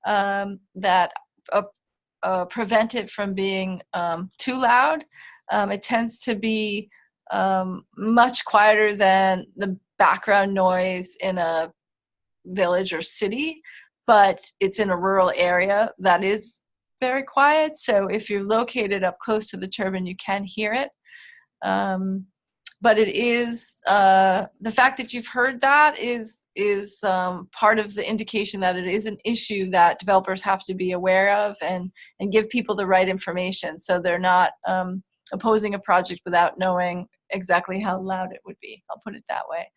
that prevent it from being too loud. It tends to be much quieter than the background noise in a village or city, but it's in a rural area that is very quiet. So if you're located up close to the turbine, you can hear it. But it is the fact that you've heard that is part of the indication that it is an issue that developers have to be aware of and give people the right information, so they're not opposing a project without knowing exactly how loud it would be. I'll put it that way.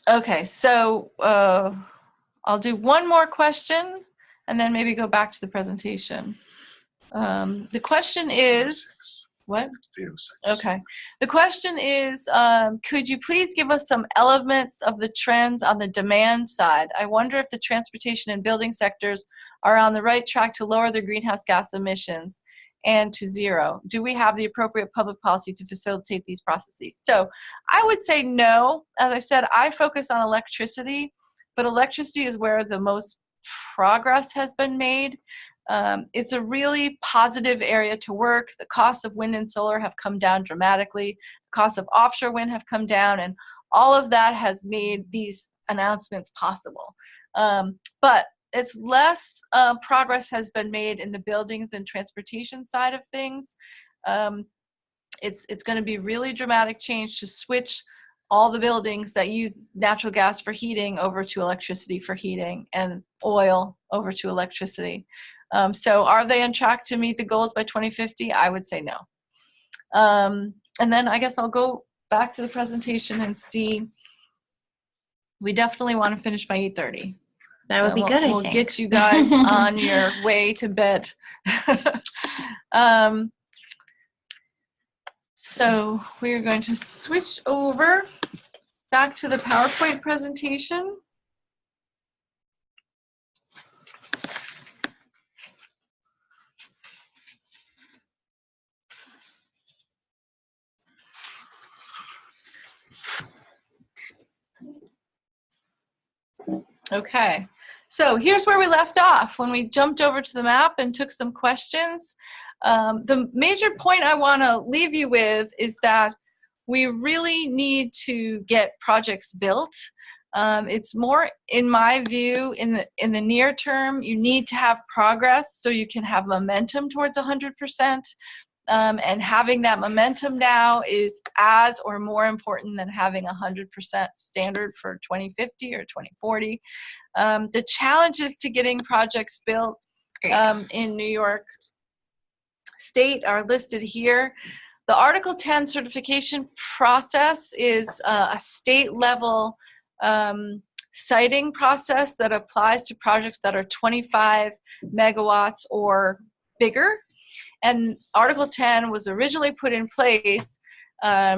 Okay, so I'll do one more question and then maybe go back to the presentation. The question is, what? Okay. The question is, could you please give us some elements of the trends on the demand side? I wonder if the transportation and building sectors are on the right track to lower their greenhouse gas emissions and to zero. Do we have the appropriate public policy to facilitate these processes? So I would say no. As I said, I focus on electricity, but electricity is where the most progress has been made. It's a really positive area to work. The costs of wind and solar have come down dramatically. The costs of offshore wind have come down, and all of that has made these announcements possible. But it's less progress has been made in the buildings and transportation side of things. It's going to be really dramatic change to switch all the buildings that use natural gas for heating over to electricity for heating, and oil over to electricity. So are they on track to meet the goals by 2050? I would say no. And then I guess I'll go back to the presentation and see. We definitely want to finish by 8:30. That would be good, I think. We'll get you guys on your way to bed. So we're going to switch over back to the PowerPoint presentation. Okay, so here's where we left off when we jumped over to the map and took some questions. The major point I want to leave you with is that we really need to get projects built. It's more, in my view, in the near term, you need to have progress so you can have momentum towards 100%. And having that momentum now is as or more important than having 100% standard for 2050 or 2040. The challenges to getting projects built in New York State are listed here. The Article 10 certification process is a state level siting process that applies to projects that are 25 megawatts or bigger. And Article 10 was originally put in place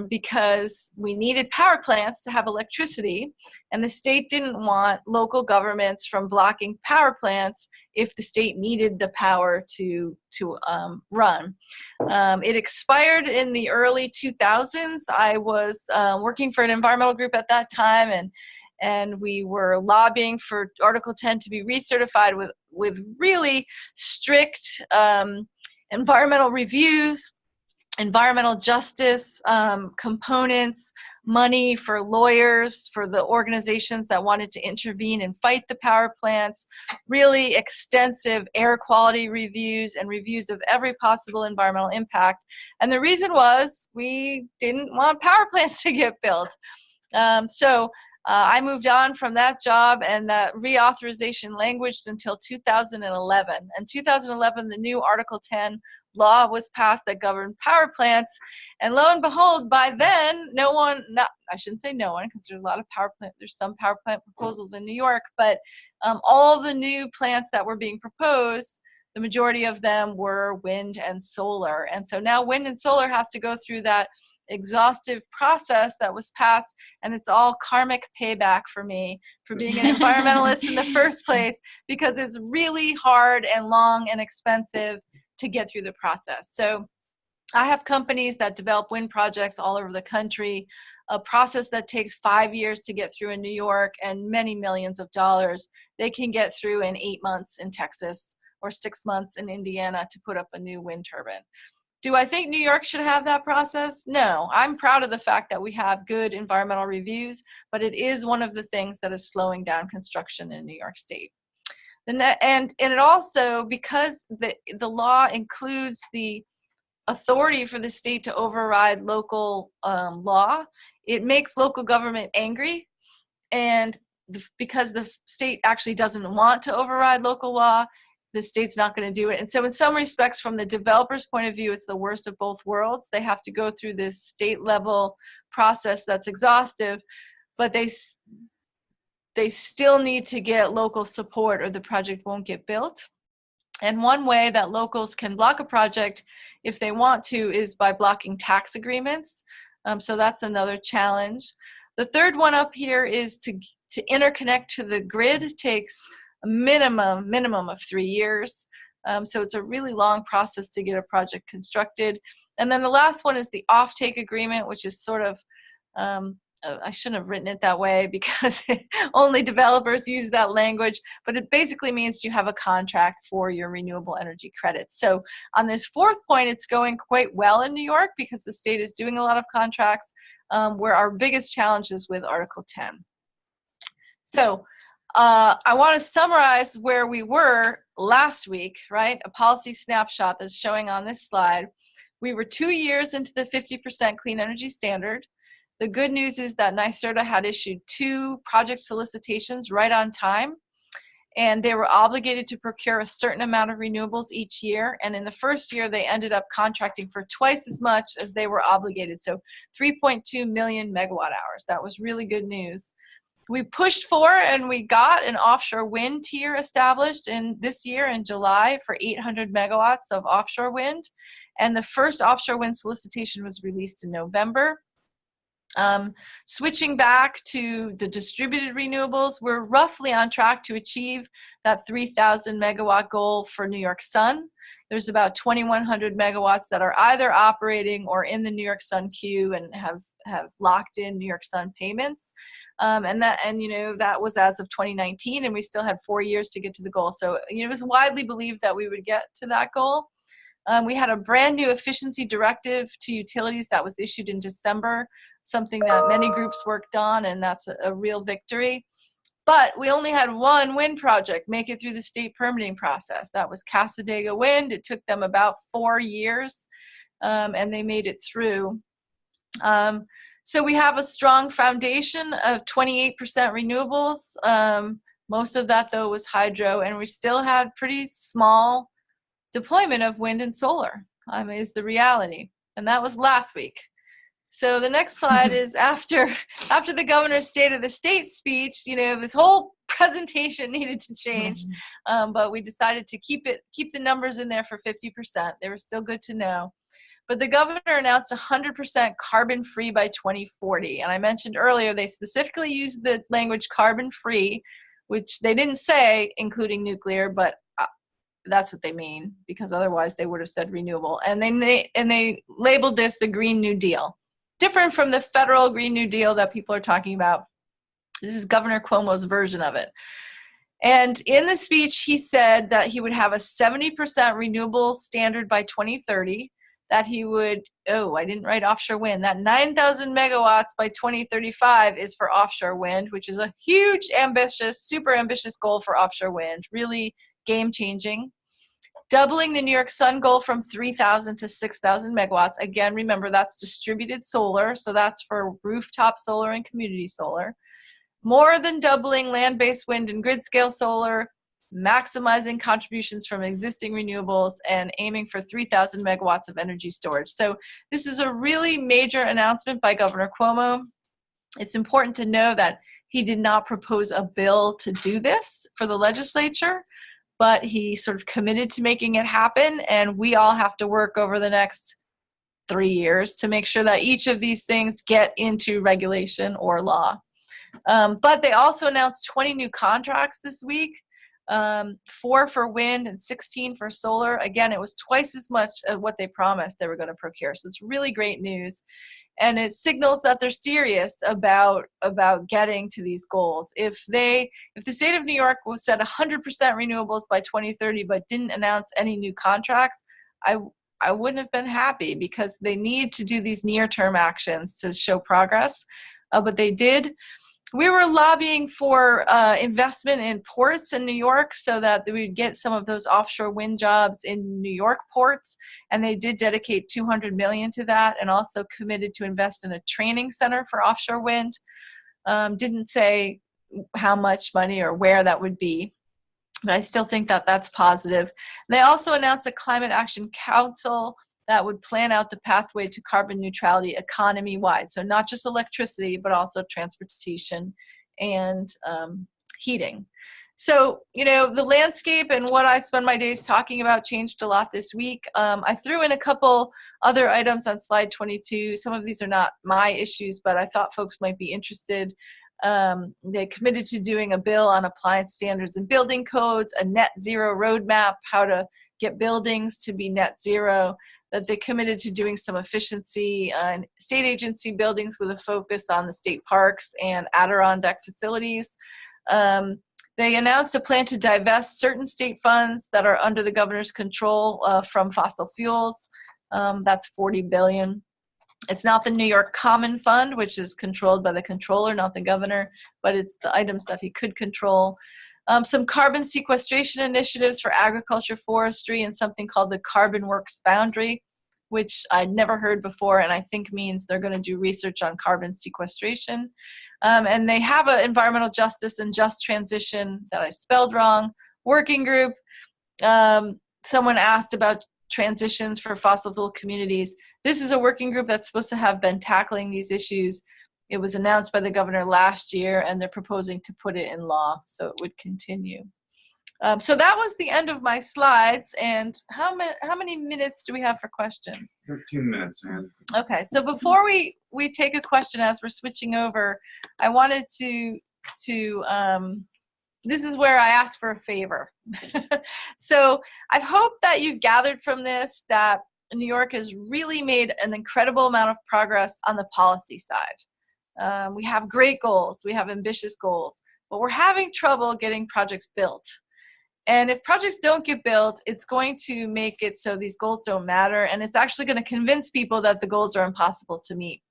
because we needed power plants to have electricity, and the state didn't want local governments from blocking power plants if the state needed the power to run. It expired in the early 2000s. I was working for an environmental group at that time, and we were lobbying for Article 10 to be recertified with really strict environmental reviews, environmental justice components, money for lawyers, for the organizations that wanted to intervene and fight the power plants, really extensive air quality reviews and reviews of every possible environmental impact. And the reason was we didn't want power plants to get built. I moved on from that job, and that reauthorization languished until 2011. In 2011, the new Article 10 law was passed that governed power plants. And lo and behold, by then, I shouldn't say no one, because there's some power plant proposals in New York, but all the new plants that were being proposed, the majority of them were wind and solar. And so now wind and solar has to go through that exhaustive process that was passed, and it's all karmic payback for me for being an environmentalist in the first place, because it's really hard and long and expensive to get through the process. So I have companies that develop wind projects all over the country, a process that takes 5 years to get through in New York and many millions of dollars. They can get through in 8 months in Texas or 6 months in Indiana to put up a new wind turbine. Do I think New York should have that process? No. I'm proud of the fact that we have good environmental reviews, but it is one of the things that is slowing down construction in New York State. And it also, because the law includes the authority for the state to override local law, it makes local government angry. And because the state actually doesn't want to override local law, the state's not going to do it. And so in some respects, from the developer's point of view, it's the worst of both worlds. They have to go through this state level process that's exhaustive, but they still need to get local support or the project won't get built. And one way that locals can block a project if they want to is by blocking tax agreements. So that's another challenge. The third one up here is to interconnect to the grid takes a minimum of 3 years. So it's a really long process to get a project constructed. And then the last one is the offtake agreement, which is sort of, I shouldn't have written it that way because only developers use that language, but it basically means you have a contract for your renewable energy credits. So on this fourth point, it's going quite well in New York because the state is doing a lot of contracts, where our biggest challenge is with Article 10. So I want to summarize where we were last week, right? A policy snapshot that's showing on this slide. We were 2 years into the 50% clean energy standard. The good news is that NYSERDA had issued 2 project solicitations right on time, and they were obligated to procure a certain amount of renewables each year. And in the first year, they ended up contracting for twice as much as they were obligated. So 3.2 million megawatt hours. That was really good news. We pushed for and we got an offshore wind tier established this year in July for 800 megawatts of offshore wind. And the first offshore wind solicitation was released in November. Switching back to the distributed renewables, we're roughly on track to achieve that 3,000 megawatt goal for New York Sun. There's about 2,100 megawatts that are either operating or in the New York Sun queue and have locked in New York Sun payments. That was as of 2019, and we still had 4 years to get to the goal. So, it was widely believed that we would get to that goal. We had a brand new efficiency directive to utilities that was issued in December, something that many groups worked on, and that's a real victory. But we only had one wind project make it through the state permitting process. That was Casadega Wind. It took them about 4 years, and they made it through. So we have a strong foundation of 28% renewables. Most of that, though, was hydro, and we still had pretty small deployment of wind and solar, is the reality. And that was last week. So the next slide is after the governor's State of the State speech, this whole presentation needed to change, but we decided to keep the numbers in there for 50%. They were still good to know. But the governor announced 100% carbon-free by 2040. And I mentioned earlier, they specifically used the language carbon-free, which they didn't say including nuclear, but that's what they mean, because otherwise they would have said renewable. And they labeled this the Green New Deal. Different from the federal Green New Deal that people are talking about. This is Governor Cuomo's version of it. And in the speech, he said that he would have a 70% renewable standard by 2030, that he would, oh, I didn't write offshore wind, that 9,000 megawatts by 2035 is for offshore wind, which is a huge, ambitious, super ambitious goal for offshore wind, really game changing. Doubling the New York Sun goal from 3,000 to 6,000 megawatts. Again, remember, that's distributed solar, so that's for rooftop solar and community solar. More than doubling land-based wind and grid-scale solar, maximizing contributions from existing renewables, and aiming for 3,000 megawatts of energy storage. So this is a really major announcement by Governor Cuomo. It's important to know that he did not propose a bill to do this for the legislature, but he sort of committed to making it happen, and we all have to work over the next 3 years to make sure that each of these things get into regulation or law. But they also announced 20 new contracts this week, 4 for wind and 16 for solar. Again, it was twice as much of what they promised they were going to procure. So it's really great news. And it signals that they're serious about getting to these goals. If the state of New York was set 100% renewables by 2030, but didn't announce any new contracts, I wouldn't have been happy, because they need to do these near-term actions to show progress. But they did. We were lobbying for investment in ports in New York so that we would get some of those offshore wind jobs in New York ports, and they did dedicate $200 million to that, and also committed to invest in a training center for offshore wind. Didn't say how much money or where that would be, but I still think that that's positive. They also announced a Climate Action Council that would plan out the pathway to carbon neutrality economy-wide. So not just electricity, but also transportation and heating. So, you know, the landscape and what I spend my days talking about changed a lot this week. I threw in a couple other items on slide 22. Some of these are not my issues, but I thought folks might be interested. They committed to doing a bill on appliance standards and building codes, a net zero roadmap, how to get buildings to be net zero, that they committed to doing some efficiency in state agency buildings with a focus on the state parks and Adirondack facilities. They announced a plan to divest certain state funds that are under the governor's control from fossil fuels. That's $40 billion. It's not the New York Common Fund, which is controlled by the controller, not the governor, but it's the items that he could control. Some carbon sequestration initiatives for agriculture, forestry, and something called the Carbon Works Boundary, which I'd never heard before, and I think means they're going to do research on carbon sequestration. And they have an environmental justice and just transition, that I spelled wrong, working group. Someone asked about transitions for fossil fuel communities. This is a working group that's supposed to have been tackling these issues. It was announced by the governor last year, and they're proposing to put it in law, so it would continue. So that was the end of my slides. And how many minutes do we have for questions? 13 minutes, Anne. Okay, so before we take a question as we're switching over, I wanted to this is where I ask for a favor. So I hope that you've gathered from this that New York has really made an incredible amount of progress on the policy side. We have great goals, we have ambitious goals, but we're having trouble getting projects built. And if projects don't get built, it's going to make it so these goals don't matter, and it's actually going to convince people that the goals are impossible to meet.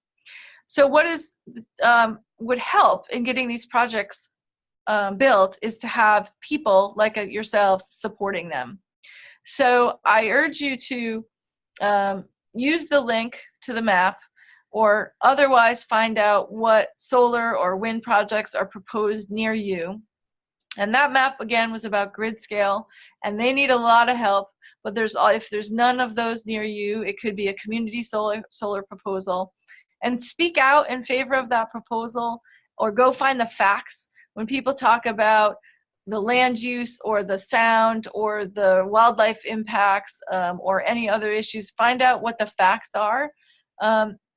So what would help in getting these projects built is to have people like yourselves supporting them. So I urge you to use the link to the map, or otherwise find out what solar or wind projects are proposed near you. And that map, again, was about grid scale, and they need a lot of help. But if there's none of those near you, it could be a community solar proposal. And speak out in favor of that proposal, or go find the facts. When people talk about the land use or the sound or the wildlife impacts or any other issues, find out what the facts are.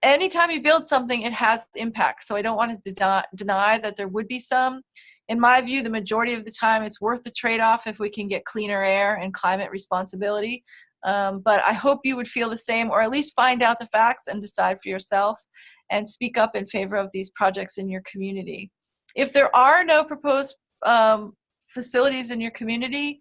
Anytime you build something, it has impact. So I don't want to deny that there would be some. In my view, the majority of the time, it's worth the trade-off if we can get cleaner air and climate responsibility. But I hope you would feel the same, or at least find out the facts and decide for yourself, and speak up in favor of these projects in your community. If there are no proposed facilities in your community,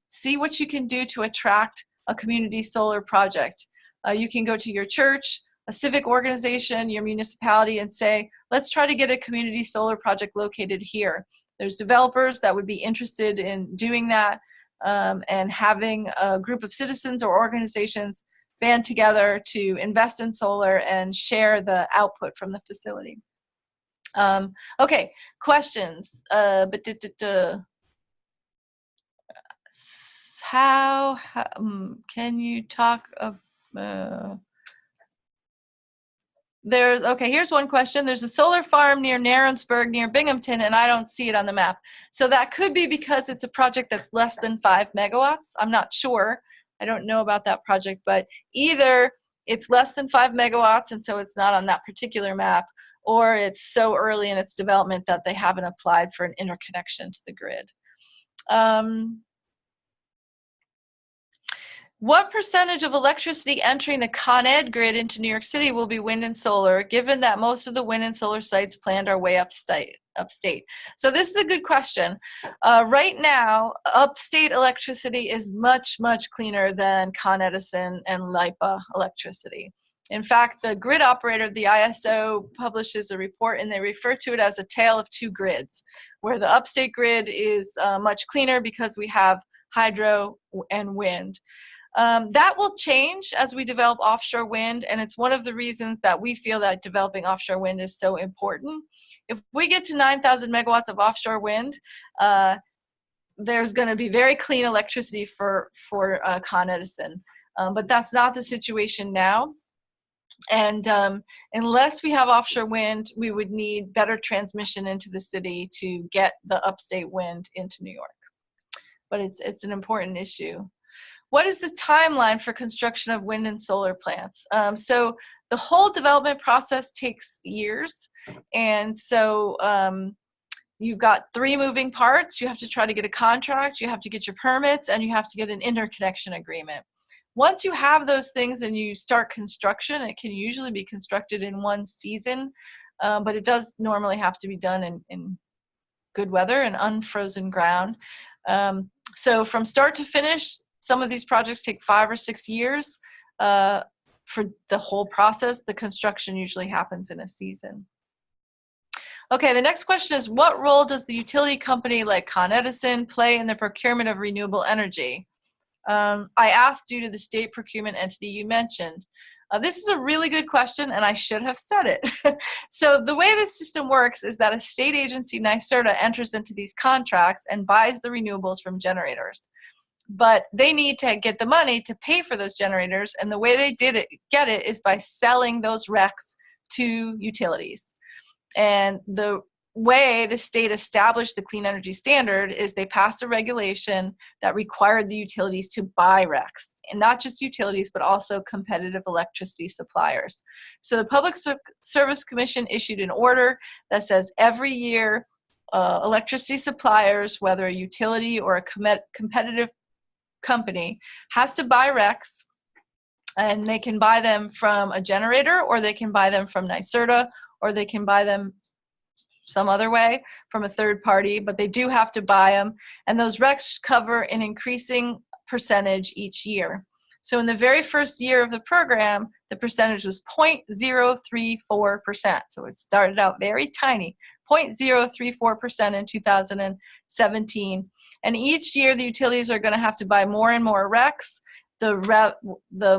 see what you can do to attract a community solar project. You can go to your church, a civic organization, your municipality, and say, let's try to get a community solar project located here. There's developers that would be interested in doing that, and having a group of citizens or organizations band together to invest in solar and share the output from the facility. Okay, questions. How can you talk of okay, here's one question. There's a solar farm near Narrowsburg, near Binghamton, and I don't see it on the map. So that could be because it's a project that's less than 5 megawatts. I'm not sure. I don't know about that project, but either it's less than 5 megawatts and so it's not on that particular map, or it's so early in its development that they haven't applied for an interconnection to the grid. What percentage of electricity entering the Con Ed grid into New York City will be wind and solar, given that most of the wind and solar sites planned are way upstate? So this is a good question. Right now, upstate electricity is much, much cleaner than Con Edison and LIPA electricity. In fact, the grid operator of the ISO publishes a report, and they refer to it as a tale of two grids, where the upstate grid is much cleaner because we have hydro and wind. That will change as we develop offshore wind, and it's one of the reasons that we feel that developing offshore wind is so important. If we get to 9,000 megawatts of offshore wind, there's going to be very clean electricity for Con Edison, but that's not the situation now. And unless we have offshore wind, we would need better transmission into the city to get the upstate wind into New York. But it's an important issue. What is the timeline for construction of wind and solar plants? So the whole development process takes years. And so you've got 3 moving parts. You have to try to get a contract, you have to get your permits, and you have to get an interconnection agreement. Once you have those things and you start construction, it can usually be constructed in 1 season, but it does normally have to be done in good weather and unfrozen ground. So from start to finish, some of these projects take 5 or 6 years for the whole process. The construction usually happens in a season. Okay, the next question is, what role does the utility company like Con Edison play in the procurement of renewable energy? I asked due to the state procurement entity you mentioned. This is a really good question, and I should have said it. So the way the system works is that a state agency, NYSERDA, enters into these contracts and buys the renewables from generators. But they need to get the money to pay for those generators, and the way they get it is by selling those RECs to utilities. And the way the state established the clean energy standard is they passed a regulation that required the utilities to buy RECs, and not just utilities, but also competitive electricity suppliers. So the Public Service Commission issued an order that says every year electricity suppliers, whether a utility or a competitive company, has to buy RECs, and they can buy them from a generator, or they can buy them from NYSERDA, or they can buy them some other way from a third party, but they do have to buy them. And those RECs cover an increasing percentage each year. So in the very first year of the program, the percentage was 0.034%. So it started out very tiny, 0.034% in 2017. And each year the utilities are going to have to buy more and more RECs. The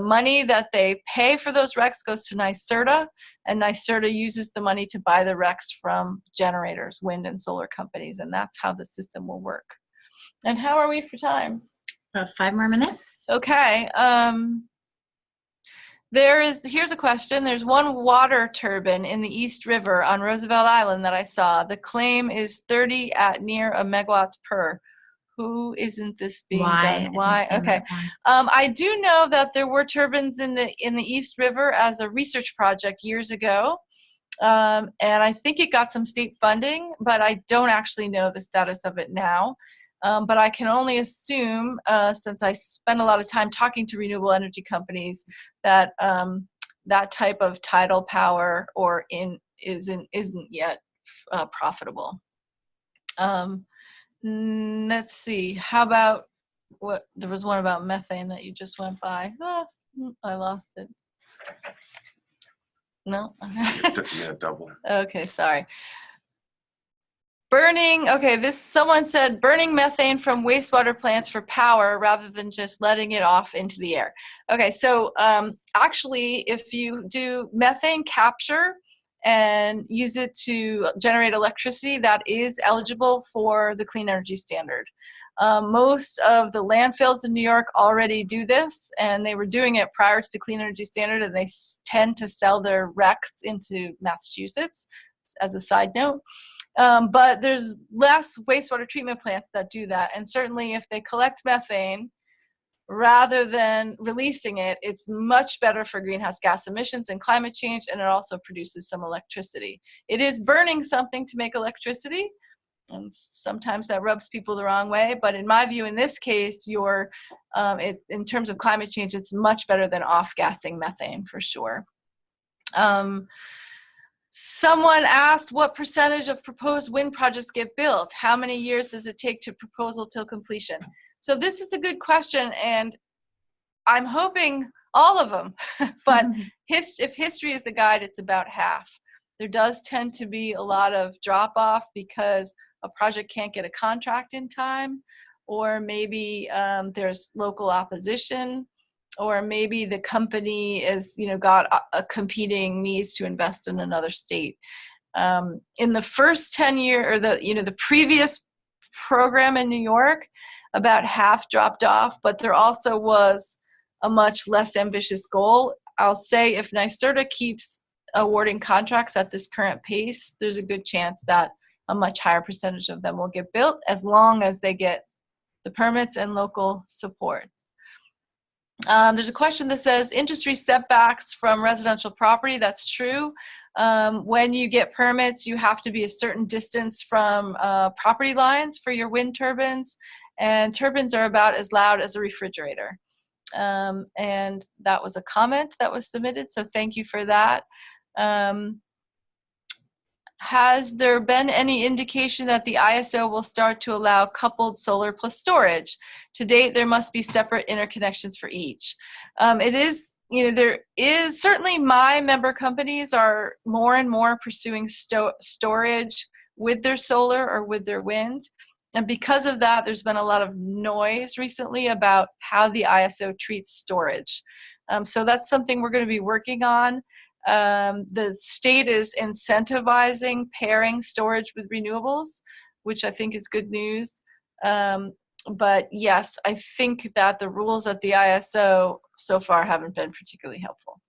money that they pay for those RECs goes to NYSERDA, and NYSERDA uses the money to buy the RECs from generators, wind and solar companies, and that's how the system will work. And how are we for time? 5 more minutes. Okay. Here's a question. There's one water turbine in the East River on Roosevelt Island that I saw. The claim is 30 at near a megawatts per. Who isn't this being done? Why? Okay. I do know that there were turbines in the East River as a research project years ago, and I think it got some state funding, but I don't actually know the status of it now. But I can only assume, since I spend a lot of time talking to renewable energy companies, that that type of tidal power isn't yet profitable. Let's see. How about what, there was one about methane that you just went by. Ah, I lost it. No? Yeah, double. Okay, sorry. Burning, okay, someone said burning methane from wastewater plants for power rather than just letting it off into the air. Okay, so actually, if you do methane capture and use it to generate electricity, that is eligible for the Clean Energy Standard. Most of the landfills in New York already do this, and they were doing it prior to the Clean Energy Standard, and they tend to sell their RECs into Massachusetts, as a side note. But there's less wastewater treatment plants that do that. And certainly if they collect methane rather than releasing it, it's much better for greenhouse gas emissions and climate change, and it also produces some electricity. It is burning something to make electricity, and sometimes that rubs people the wrong way. But in my view, in this case, in terms of climate change, it's much better than off-gassing methane for sure. Someone asked what percentage of proposed wind projects get built? How many years does it take to proposal till completion? So this is a good question, and I'm hoping all of them, but if history is a guide, it's about half. There does tend to be a lot of drop-off because a project can't get a contract in time, or maybe there's local opposition, or maybe the company is, got a competing needs to invest in another state. In the first 10 years, or the previous program in New York, about half dropped off, but there also was a much less ambitious goal. I'll say if NYSERDA keeps awarding contracts at this current pace, there's a good chance that a much higher percentage of them will get built, as long as they get the permits and local support. There's a question that says industry setbacks from residential property. That's true. When you get permits, you have to be a certain distance from property lines for your wind turbines, and turbines are about as loud as a refrigerator. And that was a comment that was submitted, so thank you for that. Has there been any indication that the ISO will start to allow coupled solar plus storage? To date, there must be separate interconnections for each. It is, there is certainly, my member companies are more and more pursuing storage with their solar or with their wind. And because of that, there's been a lot of noise recently about how the ISO treats storage. So that's something we're going to be working on. The state is incentivizing pairing storage with renewables, which I think is good news. But yes, I think that the rules at the ISO so far haven't been particularly helpful.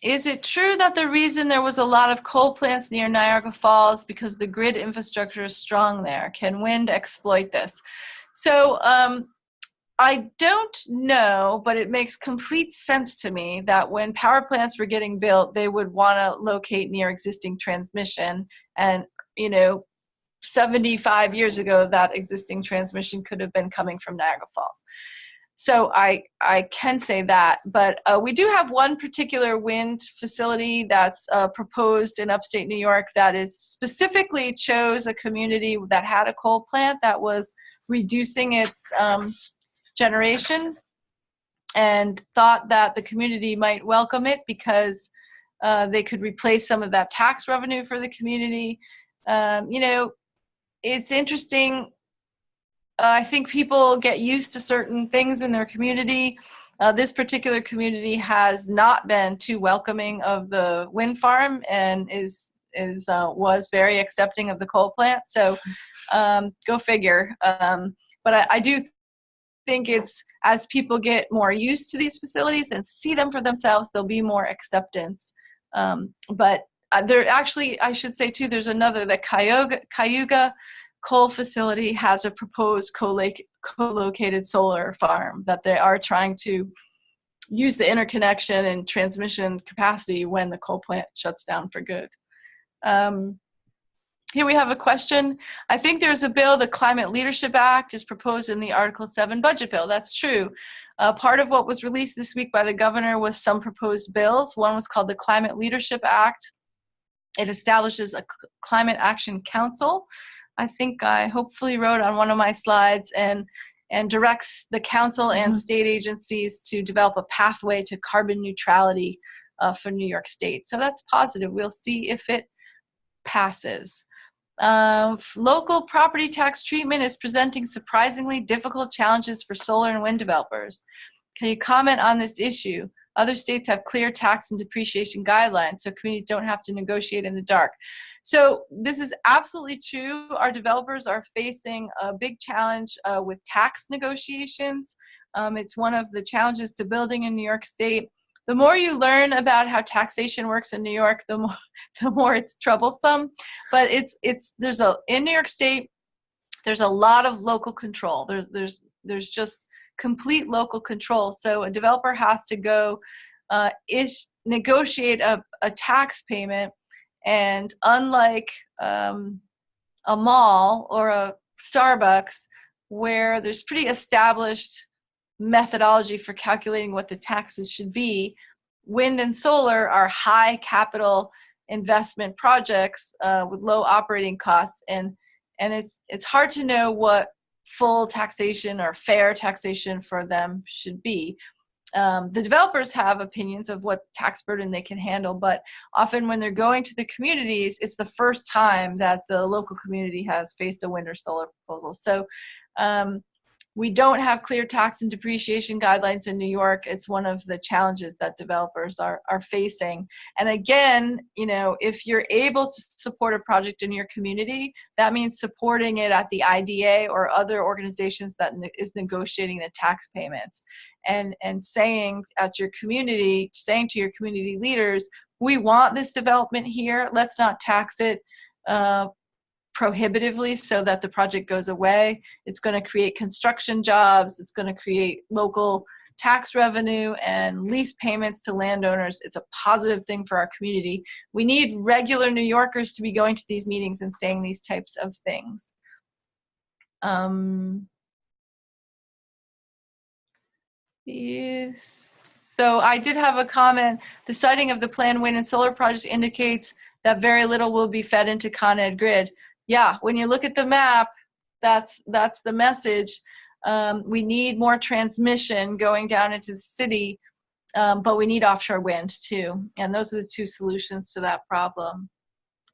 Is it true that the reason there was a lot of coal plants near Niagara Falls because the grid infrastructure is strong there? Can wind exploit this? So I don't know, but it makes complete sense to me that when power plants were getting built, they would want to locate near existing transmission. And, 75 years ago, that existing transmission could have been coming from Niagara Falls. So I can say that, but we do have one particular wind facility that's proposed in upstate New York that is specifically chose a community that had a coal plant that was reducing its generation, and thought that the community might welcome it because they could replace some of that tax revenue for the community. It's interesting. I think people get used to certain things in their community. This particular community has not been too welcoming of the wind farm and was very accepting of the coal plant. So go figure. But I do think it's, as people get more used to these facilities and see them for themselves, there'll be more acceptance. But there actually, I should say too, there's another, the Cayuga coal facility has a proposed co-located solar farm that they are trying to use the interconnection and transmission capacity when the coal plant shuts down for good. Here we have a question. I think there's a bill, the Climate Leadership Act is proposed in the Article 7 budget bill. That's true. Part of what was released this week by the governor was some proposed bills. One was called the Climate Leadership Act. It establishes a Climate Action Council. I think I hopefully wrote on one of my slides, and directs the council and state agencies to develop a pathway to carbon neutrality for New York State. So that's positive. We'll see if it passes. Local property tax treatment is presenting surprisingly difficult challenges for solar and wind developers. Can you comment on this issue? Other states have clear tax and depreciation guidelines, so communities don't have to negotiate in the dark. So this is absolutely true. Our developers are facing a big challenge with tax negotiations. It's one of the challenges to building in New York State. The more you learn about how taxation works in New York, the more it's troublesome. But in New York State, there's a lot of local control. There's just complete local control. So a developer has to go negotiate a tax payment, and unlike a mall or a Starbucks, where there's pretty established methodology for calculating what the taxes should be, wind and solar are high capital investment projects with low operating costs, and it's hard to know what full taxation or fair taxation for them should be. The developers have opinions of what tax burden they can handle, but often when they're going to the communities, it's the first time that the local community has faced a wind or solar proposal. So we don't have clear tax and depreciation guidelines in New York. It's one of the challenges that developers are facing. And again, if you're able to support a project in your community, that means supporting it at the IDA or other organizations that is negotiating the tax payments, and saying to your community leaders, we want this development here. Let's not tax it prohibitively so that the project goes away. It's going to create construction jobs. It's going to create local tax revenue and lease payments to landowners. It's a positive thing for our community. We need regular New Yorkers to be going to these meetings and saying these types of things. Yes. So I did have a comment. The siting of the planned wind and solar project indicates that very little will be fed into Con Ed grid. Yeah, when you look at the map, that's the message. We need more transmission going down into the city, but we need offshore wind too. And those are the two solutions to that problem.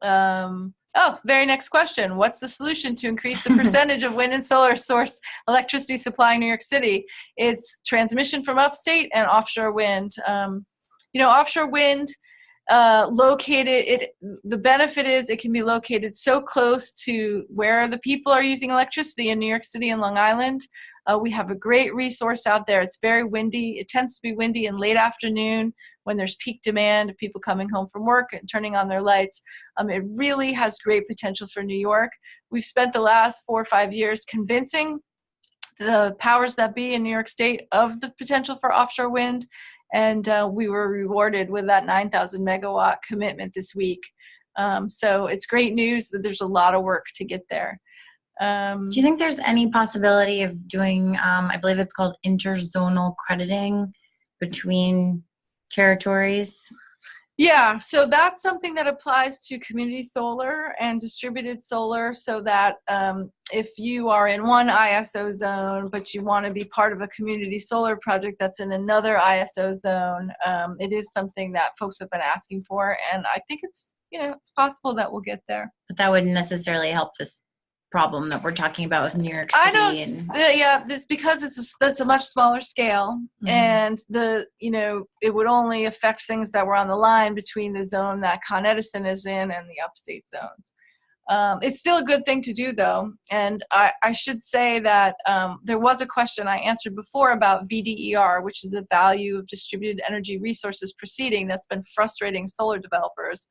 Very next question. What's the solution to increase the percentage of wind and solar source electricity supplying New York City? It's transmission from upstate and offshore wind. Offshore wind, the benefit is it can be located so close to where the people are using electricity in New York City and Long Island. We have a great resource out there. It's very windy. It tends to be windy in late afternoon when there's peak demand of people coming home from work and turning on their lights. It really has great potential for New York. We've spent the last 4 or 5 years convincing the powers that be in New York State of the potential for offshore wind. And we were rewarded with that 9,000 megawatt commitment this week. So it's great news that there's a lot of work to get there. Do you think there's any possibility of doing, I believe it's called interzonal crediting between territories? Yeah, so that's something that applies to community solar and distributed solar, so that if you are in one ISO zone, but you want to be part of a community solar project that's in another ISO zone, it is something that folks have been asking for, and I think it's possible that we'll get there. But that wouldn't necessarily help this problem that we're talking about with New York City. This because that's a much smaller scale, and it would only affect things that were on the line between the zone that Con Edison is in and the upstate zones. It's still a good thing to do, though, and I should say that there was a question I answered before about VDER, which is the value of distributed energy resources proceeding that's been frustrating solar developers.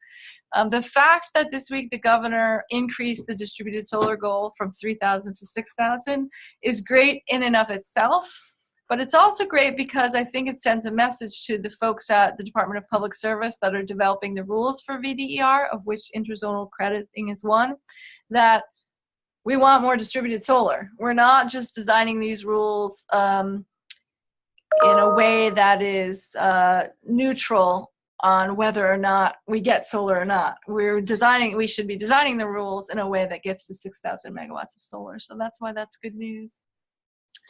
The fact that this week the governor increased the distributed solar goal from 3,000 to 6,000 is great in and of itself, But it's also great because I think it sends a message to the folks at the Department of Public Service that are developing the rules for VDER, of which interzonal crediting is one, that we want more distributed solar. We're not just designing these rules in a way that is neutral on whether or not we get solar or not. We should be designing the rules in a way that gets to 6,000 megawatts of solar. So that's why that's good news.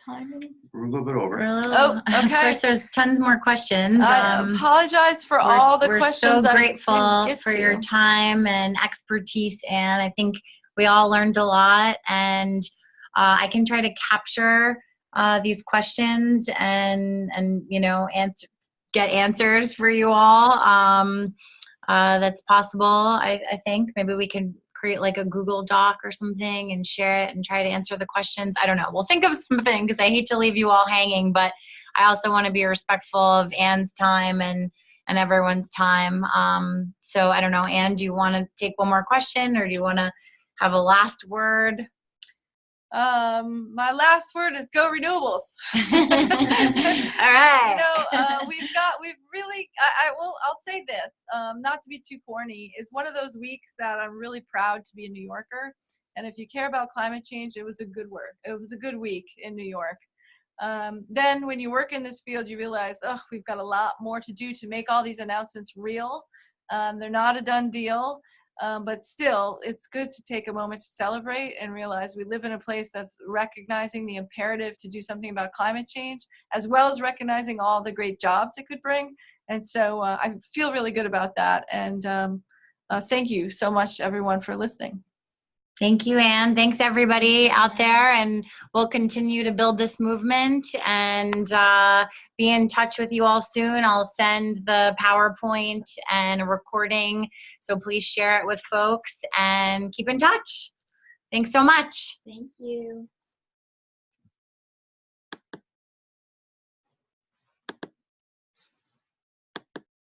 Timing? We're a little bit over. Oh, okay. Of course, there's tons more questions. I apologize for all the questions. We're so that I grateful didn't get for to. your time and expertise, and I think we all learned a lot. And I can try to capture these questions and get answers for you all. That's possible. I think maybe we can create like a Google Doc or something and share it and try to answer the questions. I don't know. We'll think of something because I hate to leave you all hanging, but I also want to be respectful of Anne's time and everyone's time. So I don't know, Anne, do you want to take one more question, or do you want to have a last word? My last word is go renewables. All right. I'll say this, not to be too corny, it's one of those weeks that I'm really proud to be a New Yorker. And if you care about climate change, it was a good work. It was a good week in New York. Then when you work in this field, you realize, we've got a lot more to do to make all these announcements real. They're not a done deal. But still, it's good to take a moment to celebrate and realize we live in a place that's recognizing the imperative to do something about climate change, as well as recognizing all the great jobs it could bring. And so I feel really good about that. And thank you so much, everyone, for listening. Thank you, Anne. Thanks, everybody out there. And we'll continue to build this movement and be in touch with you all soon. I'll send the PowerPoint and a recording, so please share it with folks and keep in touch. Thanks so much. Thank you.